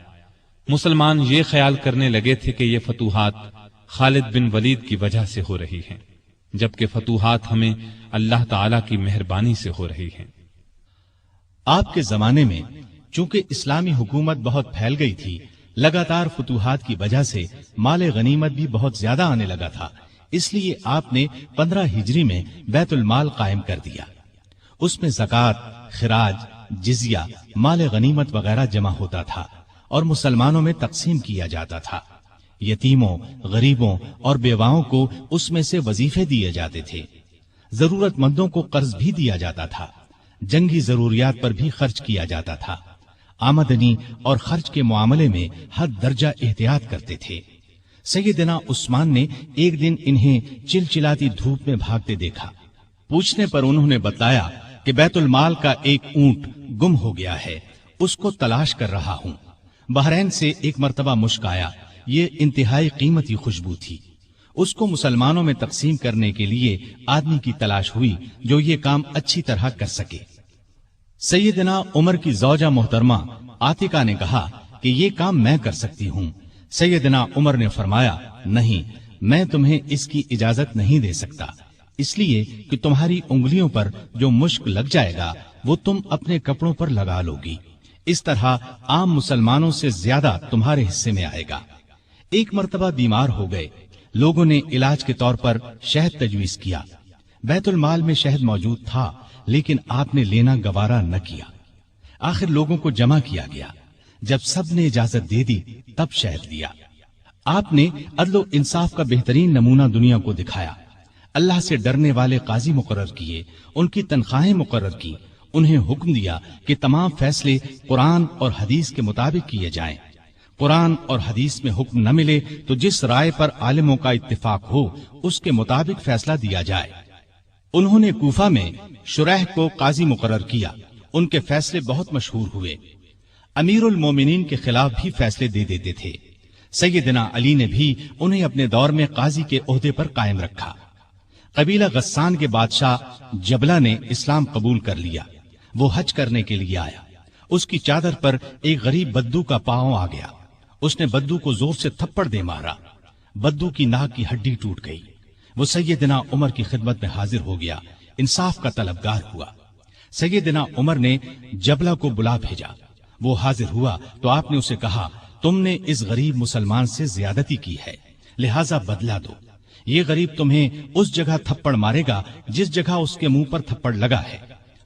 [SPEAKER 2] مسلمان یہ خیال کرنے لگے تھے کہ یہ فتوحات خالد بن ولید کی وجہ سے ہو رہی ہیں، جبکہ فتوحات ہمیں اللہ تعالی کی مہربانی سے ہو رہی ہیں۔
[SPEAKER 1] آپ کے زمانے میں چونکہ اسلامی حکومت بہت پھیل گئی تھی، لگاتار فتوحات کی وجہ سے مال غنیمت بھی بہت زیادہ آنے لگا تھا، اس لیے آپ نے 15 ہجری میں بیت المال قائم کر دیا۔ اس میں زکوٰۃ، خراج، جزیہ، مال غنیمت وغیرہ جمع ہوتا تھا اور مسلمانوں میں تقسیم کیا جاتا تھا۔ یتیموں، غریبوں اور بیواؤں کو اس میں سے وظیفے دیے جاتے تھے۔ ضرورت مندوں کو قرض بھی دیا جاتا تھا۔ جنگی ضروریات پر بھی خرچ کیا جاتا تھا۔ آمدنی اور خرچ کے معاملے میں حد درجہ احتیاط کرتے تھے۔ سیدنا عثمان نے ایک دن انہیں چلچلاتی دھوپ میں بھاگتے دیکھا۔ پوچھنے پر انہوں نے بتایا کہ بیت المال کا ایک اونٹ گم ہو گیا ہے، اس کو تلاش کر رہا ہوں۔ بحرین سے ایک مرتبہ مشک آیا، یہ انتہائی قیمتی خوشبو تھی۔ اس کو مسلمانوں میں تقسیم کرنے کے لیے آدمی کی تلاش ہوئی جو یہ کام اچھی طرح کر سکے۔ سیدنا عمر کی زوجہ محترمہ عاتقہ نے کہا کہ یہ کام میں کر سکتی ہوں۔ سیدنا عمر نے فرمایا، نہیں، میں تمہیں اس کی اجازت نہیں دے سکتا، اس لیے کہ تمہاری انگلیوں پر جو مشک لگ جائے گا وہ تم اپنے کپڑوں پر لگا لو گی، اس طرح عام مسلمانوں سے زیادہ تمہارے حصے میں آئے گا۔ ایک مرتبہ بیمار ہو گئے، لوگوں نے علاج کے طور پر شہد تجویز کیا۔ بیت المال میں شہد موجود تھا، لیکن آپ نے لینا گوارا نہ کیا۔ آخر لوگوں کو جمع کیا گیا، جب سب نے اجازت دے دی تب شہد لیا۔ آپ نے عدل و انصاف کا بہترین نمونہ دنیا کو دکھایا۔ اللہ سے ڈرنے والے قاضی مقرر کیے، ان کی تنخواہیں مقرر کی، انہیں حکم دیا کہ تمام فیصلے قرآن اور حدیث کے مطابق کیے جائیں۔ قرآن اور حدیث میں حکم نہ ملے تو جس رائے پر عالموں کا اتفاق ہو اس کے مطابق فیصلہ دیا جائے۔ انہوں نے کوفہ میں شریح کو قاضی مقرر کیا، ان کے فیصلے بہت مشہور ہوئے۔ امیر المومنین کے خلاف بھی فیصلے دے دیتے تھے۔ سیدنا علی نے بھی انہیں اپنے دور میں قاضی کے عہدے پر قائم رکھا۔ قبیلہ غسان کے بادشاہ جبلہ نے اسلام قبول کر لیا۔ وہ حج کرنے کے لیے آیا، اس کی چادر پر ایک غریب بدو کا پاؤں آ گیا۔ اس نے بدو کو زور سے تھپڑ دے مارا، بدو کی ناک کی ہڈی ٹوٹ گئی۔ وہ سیدنا عمر کی خدمت میں حاضر ہو گیا، انصاف کا طلبگار ہوا۔ سیدنا عمر نے جبلہ کو بلا بھیجا، وہ حاضر ہوا تو آپ نے اسے کہا، تم نے اس غریب مسلمان سے زیادتی کی ہے، لہذا بدلہ دو۔ یہ غریب تمہیں اس جگہ تھپڑ مارے گا جس جگہ اس کے منہ پر تھپڑ لگا ہے۔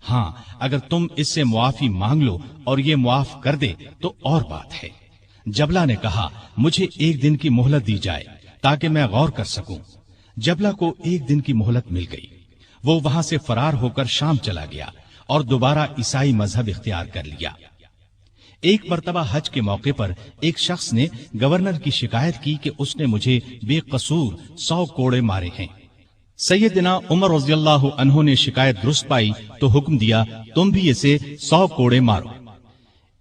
[SPEAKER 1] ہاں، اگر تم اس سے معافی مانگ لو اور یہ معاف کر دے تو اور بات ہے۔ جبلہ نے کہا، مجھے ایک دن کی مہلت دی جائے تاکہ میں غور کر سکوں۔ جبلہ کو ایک دن کی مہلت مل گئی۔ وہ وہاں سے فرار ہو کر شام چلا گیا اور دوبارہ عیسائی مذہب اختیار کر لیا۔ ایک مرتبہ حج کے موقع پر ایک شخص نے گورنر کی شکایت کی کہ اس نے مجھے بے قصور 100 کوڑے مارے ہیں۔ سیدنا عمر رضی اللہ عنہ نے شکایت درست پائی تو حکم دیا، تم بھی اسے 100 کوڑے مارو۔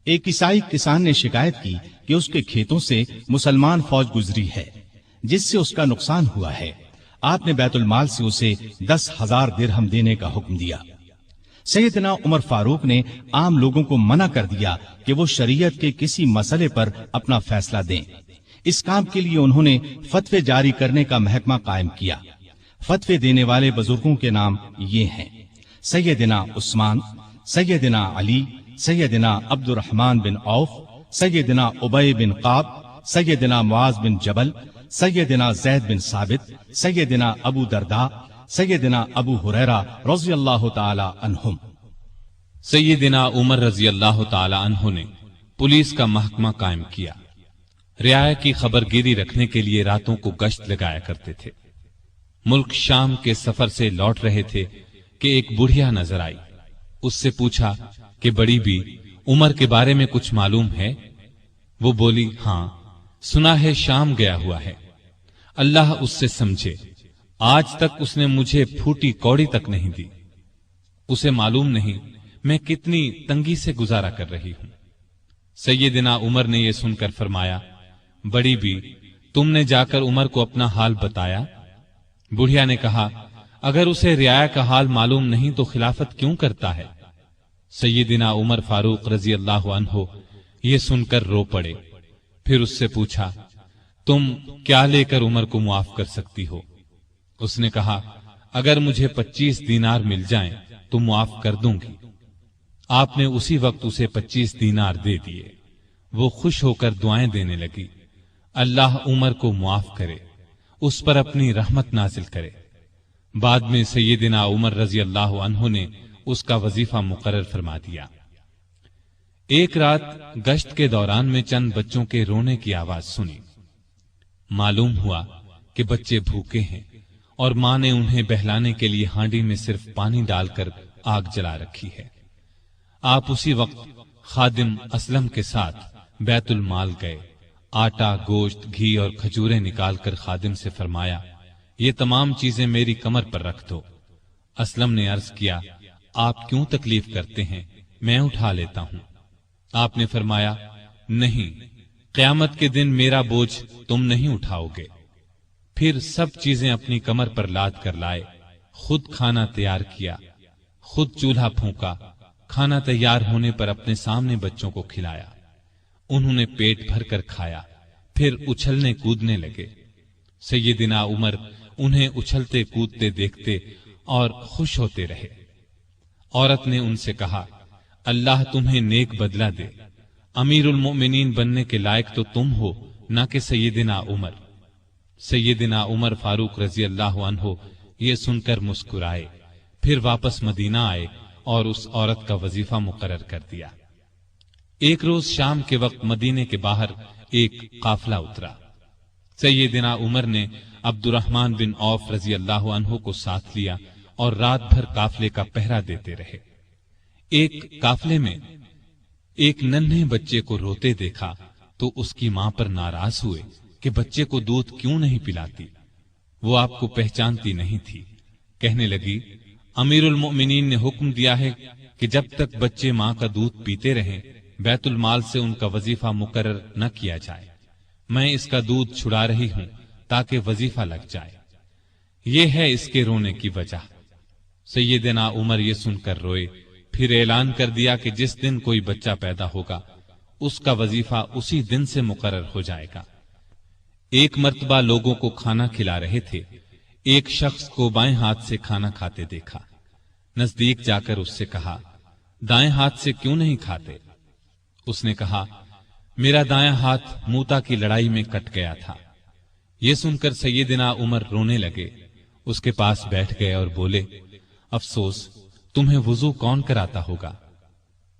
[SPEAKER 1] ایک عیسائی کسان نے شکایت کی کہ اس کے کھیتوں سے مسلمان فوج گزری ہے جس سے اس کا نقصان ہوا ہے۔ آپ نے بیت المال سے اسے 10,000 درہم دینے کا حکم دیا۔ سیدنا عمر فاروق نے عام لوگوں کو منع کر دیا کہ وہ شریعت کے کسی مسئلے پر اپنا فیصلہ دیں۔ اس کام کے لیے انہوں نے فتوے جاری کرنے کا محکمہ قائم کیا۔ فتوے دینے والے بزرگوں کے نام یہ ہیں: سیدنا عثمان، سیدنا علی، سیدنا عبد الرحمن بن عوف، سیدنا ابی بن قعب، سیدنا معاذ بن جبل، سیدنا زید بن ثابت، سیدنا ابو درداء، سیدنا ابو ہریرہ رضی اللہ تعالی عنہم۔
[SPEAKER 2] سیدنا عمر رضی اللہ تعالی عنہ نے پولیس کا محکمہ قائم کیا۔ رعایا کی خبرگیری رکھنے کے لیے راتوں کو گشت لگایا کرتے تھے۔ ملک شام کے سفر سے لوٹ رہے تھے کہ ایک بڑھیا نظر آئی۔ اس سے پوچھا کہ بڑی بی، عمر کے بارے میں کچھ معلوم ہے؟ وہ بولی، ہاں، سنا ہے شام گیا ہوا ہے، اللہ اس سے سمجھے، آج تک اس نے مجھے پھوٹی کوڑی تک نہیں دی۔ اسے معلوم نہیں میں کتنی تنگی سے گزارا کر رہی ہوں۔ سیدنا عمر نے یہ سن کر فرمایا، بڑی بی، تم نے جا کر عمر کو اپنا حال بتایا؟ بڑھیا نے کہا، اگر اسے رعایا کا حال معلوم نہیں تو خلافت کیوں کرتا ہے؟ سیدنا عمر فاروق رضی اللہ عنہ یہ سن کر رو پڑے۔ پھر اس سے پوچھا، تم کیا لے کر عمر کو معاف کر سکتی ہو؟ اس نے کہا، اگر مجھے 25 دینار مل جائیں تو معاف کر دوں گی۔ آپ نے اسی وقت اسے 25 دینار دے دیے۔ وہ خوش ہو کر دعائیں دینے لگی، اللہ عمر کو معاف کرے، اس پر اپنی رحمت نازل کرے۔ بعد میں سیدنا عمر رضی اللہ عنہ نے اس کا وظیفہ مقرر فرما دیا۔ ایک رات گشت کے دوران میں چند بچوں کے رونے کی آواز سنی۔ معلوم ہوا کہ بچے بھوکے ہیں اور ماں نے انہیں بہلانے کے لیے ہانڈی میں صرف پانی ڈال کر آگ جلا رکھی ہے۔ آپ اسی وقت خادم اسلم کے ساتھ بیت المال گئے، آٹا، گوشت، گھی اور کھجوریں نکال کر خادم سے فرمایا، یہ تمام چیزیں میری کمر پر رکھ دو۔ اسلم نے عرض کیا، آپ کیوں تکلیف کرتے ہیں، میں اٹھا لیتا ہوں۔ آپ نے فرمایا، نہیں، قیامت کے دن میرا بوجھ تم نہیں اٹھاؤ گے۔ پھر سب چیزیں اپنی کمر پر لاد کر لائے، خود کھانا تیار کیا، خود چولہا پھونکا، کھانا تیار ہونے پر اپنے سامنے بچوں کو کھلایا۔ انہوں نے پیٹ بھر کر کھایا، پھر اچھلنے کودنے لگے۔ سیدنا عمر انہیں اچھلتے کودتے دیکھتے اور خوش ہوتے رہے۔ عورت نے ان سے کہا، اللہ تمہیں نیک بدلہ دے، امیر المؤمنین بننے کے لائق تو تم ہو، نہ کہ سیدنا عمر۔ سیدنا عمر فاروق رضی اللہ عنہ یہ سن کر مسکرائے، پھر واپس مدینہ آئے اور اس عورت کا وظیفہ مقرر کر دیا۔ ایک روز شام کے وقت مدینے کے باہر ایک قافلہ اترا۔ سیدنا عمر نے عبد الرحمن بن عوف رضی اللہ عنہ کو ساتھ لیا اور رات بھر قافلے کا پہرا دیتے رہے۔ ایک قافلے میں ایک ننھے بچے کو روتے دیکھا تو اس کی ماں پر ناراض ہوئے کہ بچے کو دودھ کیوں نہیں پلاتی، وہ آپ کو پہچانتی نہیں تھی۔ کہنے لگی، امیر المؤمنین نے حکم دیا ہے کہ جب تک بچے ماں کا دودھ پیتے رہیں بیت المال سے ان کا وظیفہ مقرر نہ کیا جائے۔ میں اس کا دودھ چھڑا رہی ہوں تاکہ وظیفہ لگ جائے، یہ ہے اس کے رونے کی وجہ۔ سیدنا عمر یہ سن کر روئے، پھر اعلان کر دیا کہ جس دن کوئی بچہ پیدا ہوگا اس کا وظیفہ اسی دن سے مقرر ہو جائے گا۔ ایک مرتبہ لوگوں کو کھانا کھلا رہے تھے، ایک شخص کو بائیں ہاتھ سے کھانا کھاتے دیکھا۔ نزدیک جا کر اس سے کہا، دائیں ہاتھ سے کیوں نہیں کھاتے؟ اس نے کہا، میرا دایاں ہاتھ موتا کی لڑائی میں کٹ گیا تھا۔ یہ سن کر سیدنا عمر رونے لگے، اس کے پاس بیٹھ گئے اور بولے، افسوس، تمہیں وضو کون کراتا ہوگا؟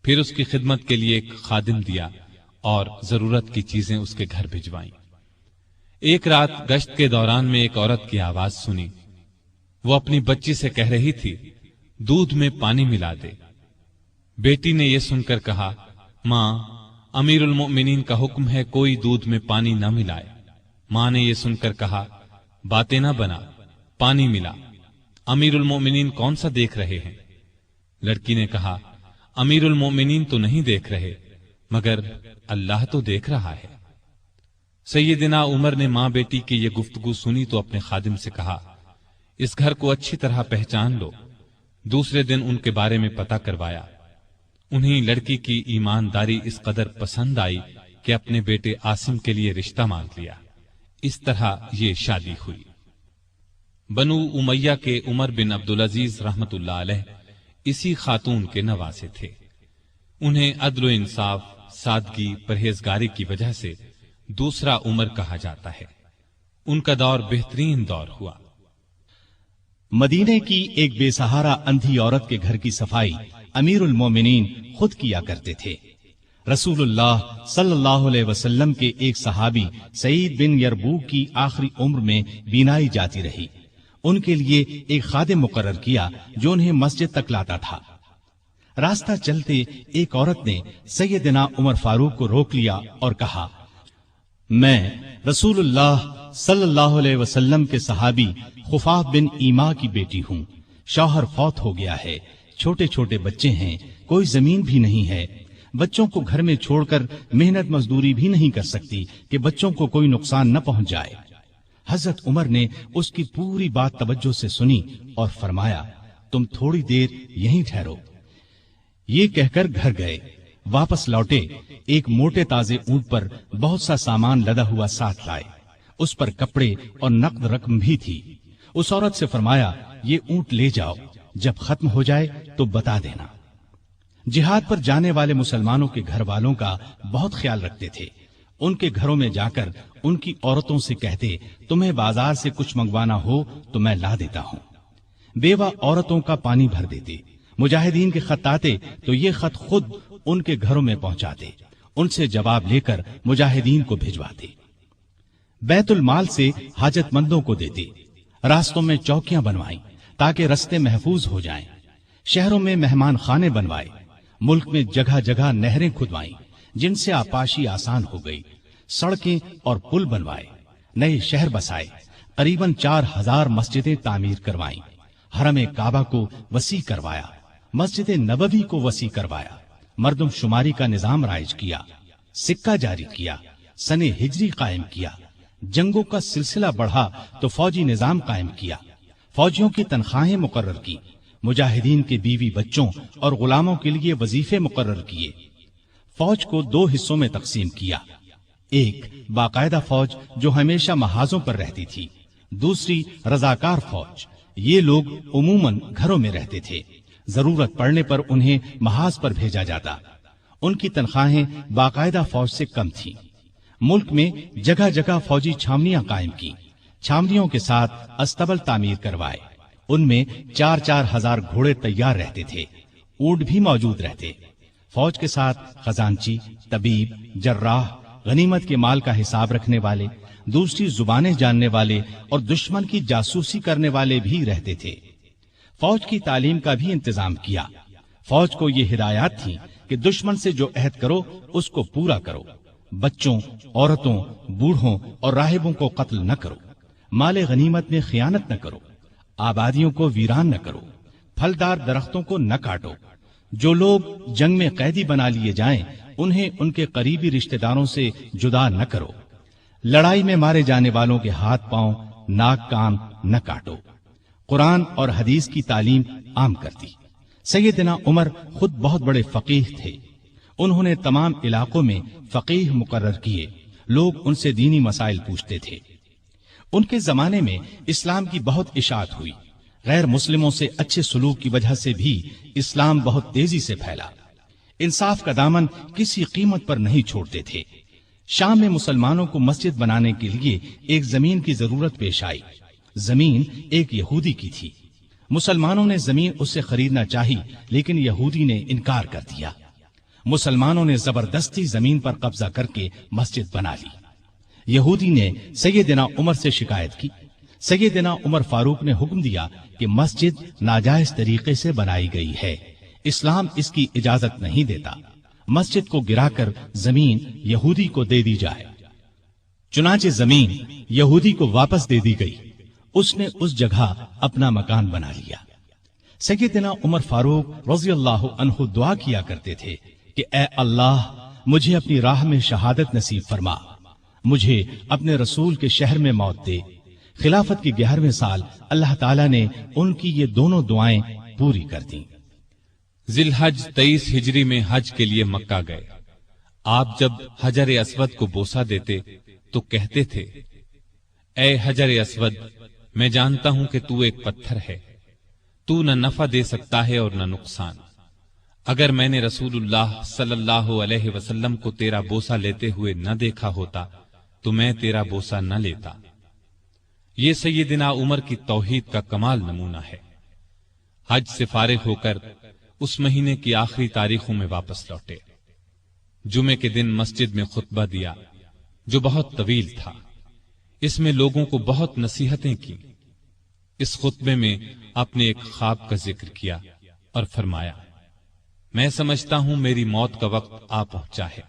[SPEAKER 2] پھر اس کی خدمت کے لیے ایک خادم دیا اور ضرورت کی چیزیں اس کے گھر بھجوائیں۔ ایک رات گشت کے دوران میں ایک عورت کی آواز سنی، وہ اپنی بچی سے کہہ رہی تھی، دودھ میں پانی ملا دے۔ بیٹی نے یہ سن کر کہا، ماں، امیر المؤمنین کا حکم ہے کوئی دودھ میں پانی نہ ملائے۔ ماں نے یہ سن کر کہا، باتیں نہ بنا، پانی ملا، امیر المؤمنین کون سا دیکھ رہے ہیں؟ لڑکی نے کہا، امیر المؤمنین تو نہیں دیکھ رہے، مگر اللہ تو دیکھ رہا ہے۔ سیدنا عمر نے ماں بیٹی کی یہ گفتگو سنی تو اپنے خادم سے کہا، اس گھر کو اچھی طرح پہچان لو۔ دوسرے دن ان کے بارے میں پتہ کروایا۔ انہیں لڑکی کی ایمانداری اس قدر پسند آئی کہ اپنے بیٹے عاصم کے لیے رشتہ مانگ لیا۔ اس طرح یہ شادی ہوئی۔ بنو امیہ کے عمر بن عبدالعزیز رحمت اللہ علیہ اسی خاتون کے نواسے تھے۔ انہیں عدل و انصاف، سادگی، پرہیزگاری کی وجہ سے دوسرا عمر کہا جاتا ہے۔ ان کا دور بہترین دور ہوا۔
[SPEAKER 1] مدینے کی ایک بے سہارا اندھی عورت کے گھر کی صفائی امیر المومنین خود کیا کرتے تھے۔ رسول اللہ صلی اللہ علیہ وسلم کے ایک صحابی سعید بن یربوع کی آخری عمر میں بینائی جاتی رہی۔ ان کے لیے ایک خادم مقرر کیا جو انہیں مسجد تک لاتا تھا۔ راستہ چلتے ایک عورت نے سیدنا عمر فاروق کو روک لیا اور کہا، میں رسول اللہ صلی اللہ علیہ وسلم کے صحابی خفاف بن ایما کی بیٹی ہوں۔ شوہر فوت ہو گیا ہے، چھوٹے چھوٹے بچے ہیں، کوئی زمین بھی نہیں ہے، بچوں کو گھر میں چھوڑ کر محنت مزدوری بھی نہیں کر سکتی کہ بچوں کو کوئی نقصان نہ پہنچ جائے۔ حضرت عمر نے اس کی پوری بات توجہ سے سنی اور فرمایا، تم تھوڑی دیر یہیں ٹھہرو۔ یہ کہہ کر گھر گئے۔ واپس لوٹے، ایک موٹے تازے اونٹ پر بہت سا سامان لدا ہوا ساتھ لائے۔ اس پر کپڑے اور نقد رقم بھی تھی۔ اس عورت سے فرمایا، یہ اونٹ لے جاؤ، جب ختم ہو جائے تو بتا دینا۔ جہاد پر جانے والے مسلمانوں کے گھر والوں کا بہت خیال رکھتے تھے۔ ان کے گھروں میں جا کر ان کی عورتوں سے کہتے، تمہیں بازار سے کچھ منگوانا ہو تو میں لا دیتا ہوں۔ بیوہ عورتوں کا پانی بھر دیتے۔ مجاہدین کے خط آتے تو یہ خط خود ان کے گھروں میں پہنچاتے، ان سے جواب لے کر مجاہدین کو بھجواتے۔ بیت المال سے حاجت مندوں کو دیتے۔ راستوں میں چوکیاں بنوائیں تاکہ رستے محفوظ ہو جائیں۔ شہروں میں مہمان خانے بنوائے۔ ملک میں جگہ جگہ نہریں کھدوائیں جن سے آپاشی آسان ہو گئی، سڑکیں اور پل بنوائے، نئے شہر بسائے، قریباً 4000 مسجدیں تعمیر کروائیں، حرم کعبہ کو وسیع کروایا، مسجد نبوی کو وسیع کروایا، مردم شماری کا نظام رائج کیا، سکہ جاری کیا، سن ہجری قائم کیا، جنگوں کا سلسلہ بڑھا تو فوجی نظام قائم کیا، فوجیوں کی تنخواہیں مقرر کی، مجاہدین کے بیوی بچوں اور غلاموں کے لیے وظیفے مقرر کیے، فوج کو 2 حصوں میں تقسیم کیا، ایک باقاعدہ فوج جو ہمیشہ محاذوں پر رہتی تھی، دوسری رضاکار فوج، یہ لوگ عموماً گھروں میں رہتے تھے، ضرورت پڑنے پر انہیں محاذ پر بھیجا جاتا، ان کی تنخواہیں باقاعدہ فوج سے کم تھیں۔ ملک میں جگہ جگہ فوجی چھاونیاں قائم کی، چھاونیوں کے ساتھ استبل تعمیر کروائے، ان میں 4-4 ہزار گھوڑے تیار رہتے تھے، اونٹ بھی موجود رہتے، فوج کے ساتھ خزانچی، طبیب، جراح، غنیمت کے مال کا حساب رکھنے والے، دوسری زبانیں جاننے والے اور دشمن کی جاسوسی کرنے والے بھی رہتے تھے۔ فوج کی تعلیم کا بھی انتظام کیا، فوج کو یہ ہدایات تھیں کہ دشمن سے جو عہد کرو اس کو پورا کرو، بچوں، عورتوں، بوڑھوں اور راہبوں کو قتل نہ کرو، مال غنیمت میں خیانت نہ کرو، آبادیوں کو ویران نہ کرو، پھلدار درختوں کو نہ کاٹو، جو لوگ جنگ میں قیدی بنا لیے جائیں انہیں ان کے قریبی رشتہ داروں سے جدا نہ کرو، لڑائی میں مارے جانے والوں کے ہاتھ پاؤں، ناک کان نہ کاٹو، قرآن اور حدیث کی تعلیم عام کر دی۔ سیدنا عمر خود بہت بڑے فقیہ تھے، انہوں نے تمام علاقوں میں فقیہ مقرر کیے، لوگ ان سے دینی مسائل پوچھتے تھے۔ ان کے زمانے میں اسلام کی بہت اشاعت ہوئی، غیر مسلموں سے اچھے سلوک کی وجہ سے بھی اسلام بہت تیزی سے پھیلا، انصاف کا دامن کسی قیمت پر نہیں چھوڑتے تھے۔ شام میں مسلمانوں کو مسجد بنانے کے لیے ایک زمین کی ضرورت پیش آئی، زمین ایک یہودی کی تھی، مسلمانوں نے زمین اس سے خریدنا چاہی لیکن یہودی نے انکار کر دیا، مسلمانوں نے زبردستی زمین پر قبضہ کر کے مسجد بنا لی، یہودی نے سیدنا عمر سے شکایت کی، سیدنا عمر فاروق نے حکم دیا کہ مسجد ناجائز طریقے سے بنائی گئی ہے، اسلام اس کی اجازت نہیں دیتا، مسجد کو گرا کر زمین یہودی کو دے دی جائے۔ چنانچہ زمین یہودی کو واپس دے دی گئی، اس نے اس جگہ اپنا مکان بنا لیا۔ سیدنا عمر فاروق رضی اللہ عنہ دعا کیا کرتے تھے کہ اے اللہ مجھے اپنی راہ میں شہادت نصیب فرما، مجھے اپنے رسول کے شہر میں موت دے۔ خلافت کے 11ویں سال اللہ تعالیٰ نے ان کی یہ دونوں دعائیں پوری کر دیں۔
[SPEAKER 2] ذی الحج 23 ہجری میں حج کے لیے مکہ گئے۔ آپ جب حجر اسود کو بوسہ دیتے تو کہتے تھے، اے حجر اسود، میں جانتا ہوں کہ تو ایک پتھر ہے، تو نہ نفع دے سکتا ہے اور نہ نقصان۔ اگر میں نے رسول اللہ صلی اللہ علیہ وسلم کو تیرا بوسہ لیتے ہوئے نہ دیکھا ہوتا تو میں تیرا بوسہ نہ لیتا۔ یہ سیدنا عمر کی توحید کا کمال نمونہ ہے۔ حج سے فارغ ہو کر اس مہینے کی آخری تاریخوں میں واپس لوٹے۔ جمعے کے دن مسجد میں خطبہ دیا جو بہت طویل تھا، اس میں لوگوں کو بہت نصیحتیں کی۔ اس خطبے میں آپ نے ایک خواب کا ذکر کیا اور فرمایا، میں سمجھتا ہوں میری موت کا وقت آ پہنچا ہے۔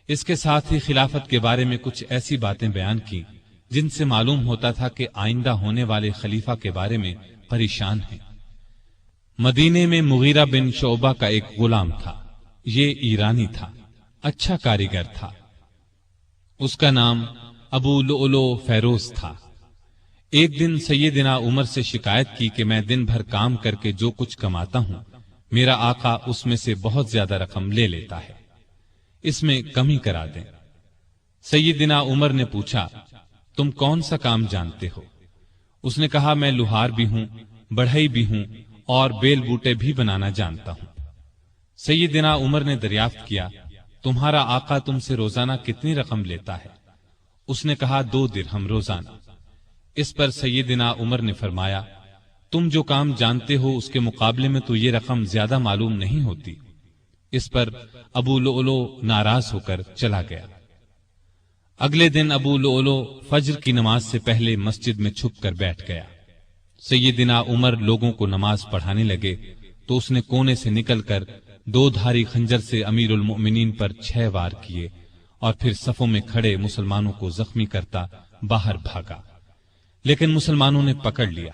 [SPEAKER 2] اس کے ساتھ ہی خلافت کے بارے میں کچھ ایسی باتیں بیان کی جن سے معلوم ہوتا تھا کہ آئندہ ہونے والے خلیفہ کے بارے میں پریشان ہیں۔ مدینے میں مغیرہ بن شعبہ کا ایک غلام تھا، یہ ایرانی تھا، اچھا کاریگر تھا، اس کا نام ابو لؤلؤ فیروز تھا۔ ایک دن سیدنا عمر سے شکایت کی کہ میں دن بھر کام کر کے جو کچھ کماتا ہوں میرا آقا اس میں سے بہت زیادہ رقم لے لیتا ہے، اس میں کمی کرا دیں۔ سیدنا عمر نے پوچھا، تم کون سا کام جانتے ہو؟ اس نے کہا، میں لوہار بھی ہوں، بڑھئی بھی ہوں اور بیل بوٹے بھی بنانا جانتا ہوں۔ سیدنا عمر نے دریافت کیا، تمہارا آقا تم سے روزانہ کتنی رقم لیتا ہے؟ اس نے کہا، 2 درہم روزانہ۔ اس پر سیدنا عمر نے فرمایا، تم جو کام جانتے ہو اس کے مقابلے میں تو یہ رقم زیادہ معلوم نہیں ہوتی۔ اس پر ابو لؤلؤ ناراض ہو کر چلا گیا۔ اگلے دن ابو لؤلؤ فجر کی نماز سے پہلے مسجد میں چھپ کر بیٹھ گیا۔ سیدنا عمر لوگوں کو نماز پڑھانے لگے تو اس نے کونے سے نکل کر 2 دھاری خنجر سے امیر المؤمنین پر 6 وار کیے اور پھر صفوں میں کھڑے مسلمانوں کو زخمی کرتا باہر بھاگا، لیکن مسلمانوں نے پکڑ لیا۔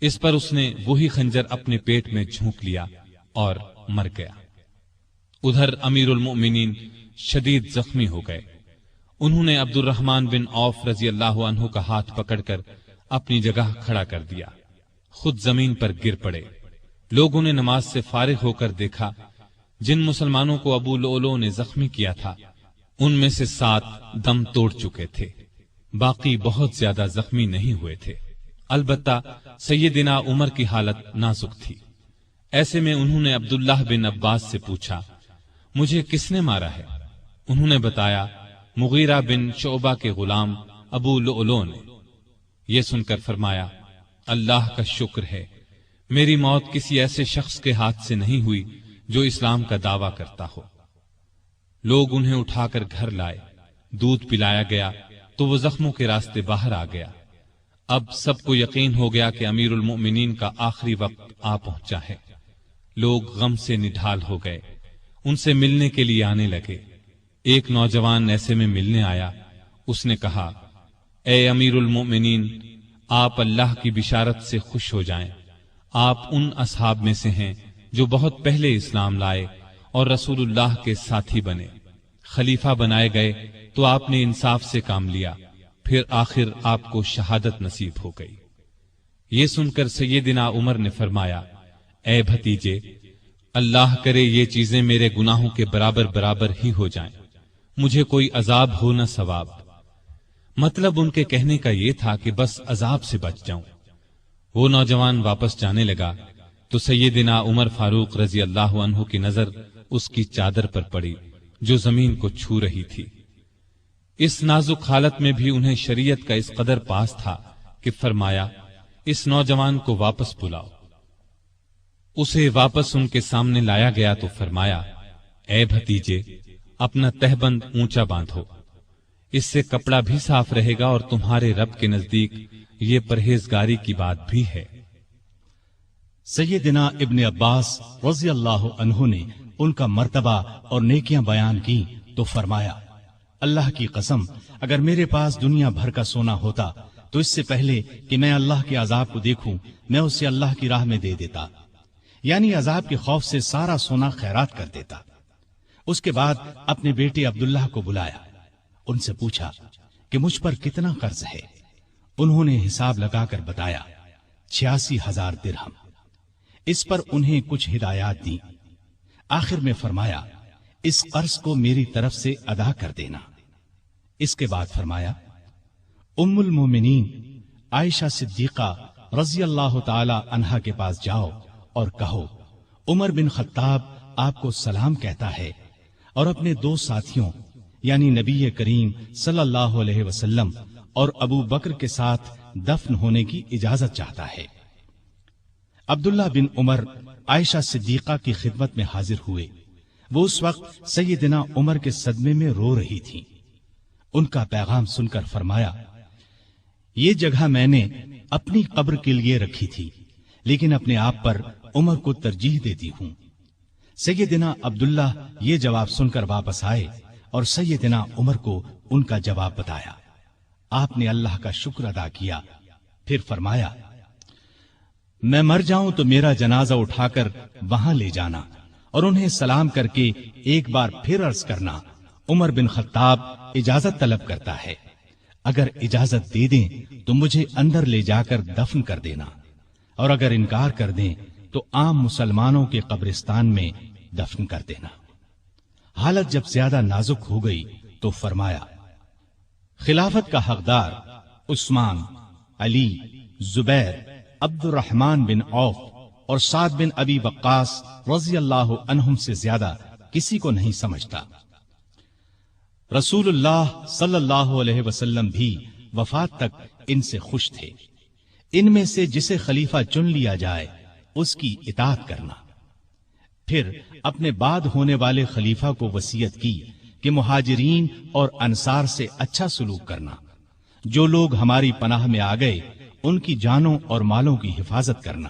[SPEAKER 2] اس پر اس نے وہی خنجر اپنے پیٹ میں جھونک لیا اور مر گیا۔ ادھر امیر المؤمنین شدید زخمی ہو گئے۔ انہوں نے عبد الرحمن بن عوف رضی اللہ عنہ کا ہاتھ پکڑ کر اپنی جگہ کھڑا کر دیا، خود زمین پر گر پڑے۔ لوگوں نے نماز سے فارغ ہو کر دیکھا، جن مسلمانوں کو ابو لؤلؤ نے زخمی کیا تھا ان میں سے 7 دم توڑ چکے تھے، باقی بہت زیادہ زخمی نہیں ہوئے تھے۔ البتہ سیدنا عمر کی حالت نازک تھی۔ ایسے میں انہوں نے عبداللہ بن عباس سے پوچھا، مجھے کس نے مارا ہے؟ انہوں نے بتایا، مغیرہ بن شعبہ کے غلام ابو لؤلؤ نے۔ یہ سن کر فرمایا، اللہ کا شکر ہے، میری موت کسی ایسے شخص کے ہاتھ سے نہیں ہوئی جو اسلام کا دعویٰ کرتا ہو۔ لوگ انہیں اٹھا کر گھر لائے، دودھ پلایا گیا تو وہ زخموں کے راستے باہر آ گیا۔ اب سب کو یقین ہو گیا کہ امیر المؤمنین کا آخری وقت آ پہنچا ہے۔ لوگ غم سے نڈھال ہو گئے، ان سے ملنے کے لیے آنے لگے۔ ایک نوجوان ایسے میں ملنے آیا، اس نے کہا، اے امیر المؤمنین، آپ اللہ کی بشارت سے خوش ہو جائیں۔ آپ ان اصحاب میں سے ہیں جو بہت پہلے اسلام لائے اور رسول اللہ کے ساتھی بنے۔ خلیفہ بنائے گئے تو آپ نے انصاف سے کام لیا، پھر آخر آپ کو شہادت نصیب ہو گئی۔ یہ سن کر سیدنا عمر نے فرمایا، اے بھتیجے، اللہ کرے یہ چیزیں میرے گناہوں کے برابر برابر ہی ہو جائیں، مجھے کوئی عذاب ہو نہ ثواب۔ مطلب ان کے کہنے کا یہ تھا کہ بس عذاب سے بچ جاؤں۔ وہ نوجوان واپس جانے لگا تو سیدنا عمر فاروق رضی اللہ عنہ کی نظر اس کی چادر پر پڑی جو زمین کو چھو رہی تھی۔ اس نازک حالت میں بھی انہیں شریعت کا اس قدر پاس تھا کہ فرمایا، اس نوجوان کو واپس بلاؤ۔ اسے واپس ان کے سامنے لایا گیا تو فرمایا، اے بھتیجے، اپنا تہبند اونچا باندھو، اس سے کپڑا بھی صاف رہے گا اور تمہارے رب کے نزدیک یہ پرہیزگاری کی بات بھی ہے۔
[SPEAKER 1] سیدنا ابن عباس رضی اللہ عنہ نے ان کا مرتبہ اور نیکیاں بیان کی تو فرمایا، اللہ کی قسم، اگر میرے پاس دنیا بھر کا سونا ہوتا تو اس سے پہلے کہ میں اللہ کے عذاب کو دیکھوں میں اسے اللہ کی راہ میں دے دیتا، یعنی عذاب کے خوف سے سارا سونا خیرات کر دیتا۔ اس کے بعد اپنے بیٹے عبداللہ کو بلایا، ان سے پوچھا کہ مجھ پر کتنا قرض ہے۔ انہوں نے حساب لگا کر بتایا، 86,000 درہم۔ اس پر انہیں کچھ ہدایات دی۔ آخر میں فرمایا، اس قرض کو میری طرف سے ادا کر دینا۔ اس کے بعد فرمایا، ام المومنین عائشہ صدیقہ رضی اللہ تعالی عنہا کے پاس جاؤ اور کہو، عمر بن خطاب آپ کو سلام کہتا ہے اور اپنے 2 ساتھیوں یعنی نبی کریم صلی اللہ علیہ وسلم اور ابو بکر کے ساتھ دفن ہونے کی اجازت چاہتا ہے۔ عبداللہ بن عمر عائشہ صدیقہ کی خدمت میں حاضر ہوئے۔ وہ اس وقت سیدنا عمر کے صدمے میں رو رہی تھی۔ ان کا پیغام سن کر فرمایا، یہ جگہ میں نے اپنی قبر کے لیے رکھی تھی، لیکن اپنے آپ پر عمر کو ترجیح دیتی ہوں۔ سیدنا عبداللہ یہ جواب سن کر واپس آئے اور سیدنا عمر کو ان کا جواب بتایا۔ آپ نے اللہ کا شکر ادا کیا، پھر فرمایا، میں مر جاؤں تو میرا جنازہ اٹھا کر وہاں لے جانا اور انہیں سلام کر کے ایک بار پھر عرض کرنا، عمر بن خطاب اجازت طلب کرتا ہے، اگر اجازت دے دیں تو مجھے اندر لے جا کر دفن کر دینا، اور اگر انکار کر دیں تو عام مسلمانوں کے قبرستان میں دفن کر دینا۔ حالت جب زیادہ نازک ہو گئی تو فرمایا، خلافت کا حقدار عثمان، علی، زبیر، عبد الرحمن بن عوف اور سعد بن ابی وقاص رضی اللہ عنہم سے زیادہ کسی کو نہیں سمجھتا۔ رسول اللہ صلی اللہ علیہ وسلم بھی وفات تک ان سے خوش تھے۔ ان میں سے جسے خلیفہ چن لیا جائے اس کی اطاعت کرنا۔ پھر اپنے بعد ہونے والے خلیفہ کو وصیت کی کہ مہاجرین اور انصار سے اچھا سلوک کرنا، جو لوگ ہماری پناہ میں آ گئے ان کی جانوں اور مالوں کی حفاظت کرنا،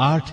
[SPEAKER 1] 8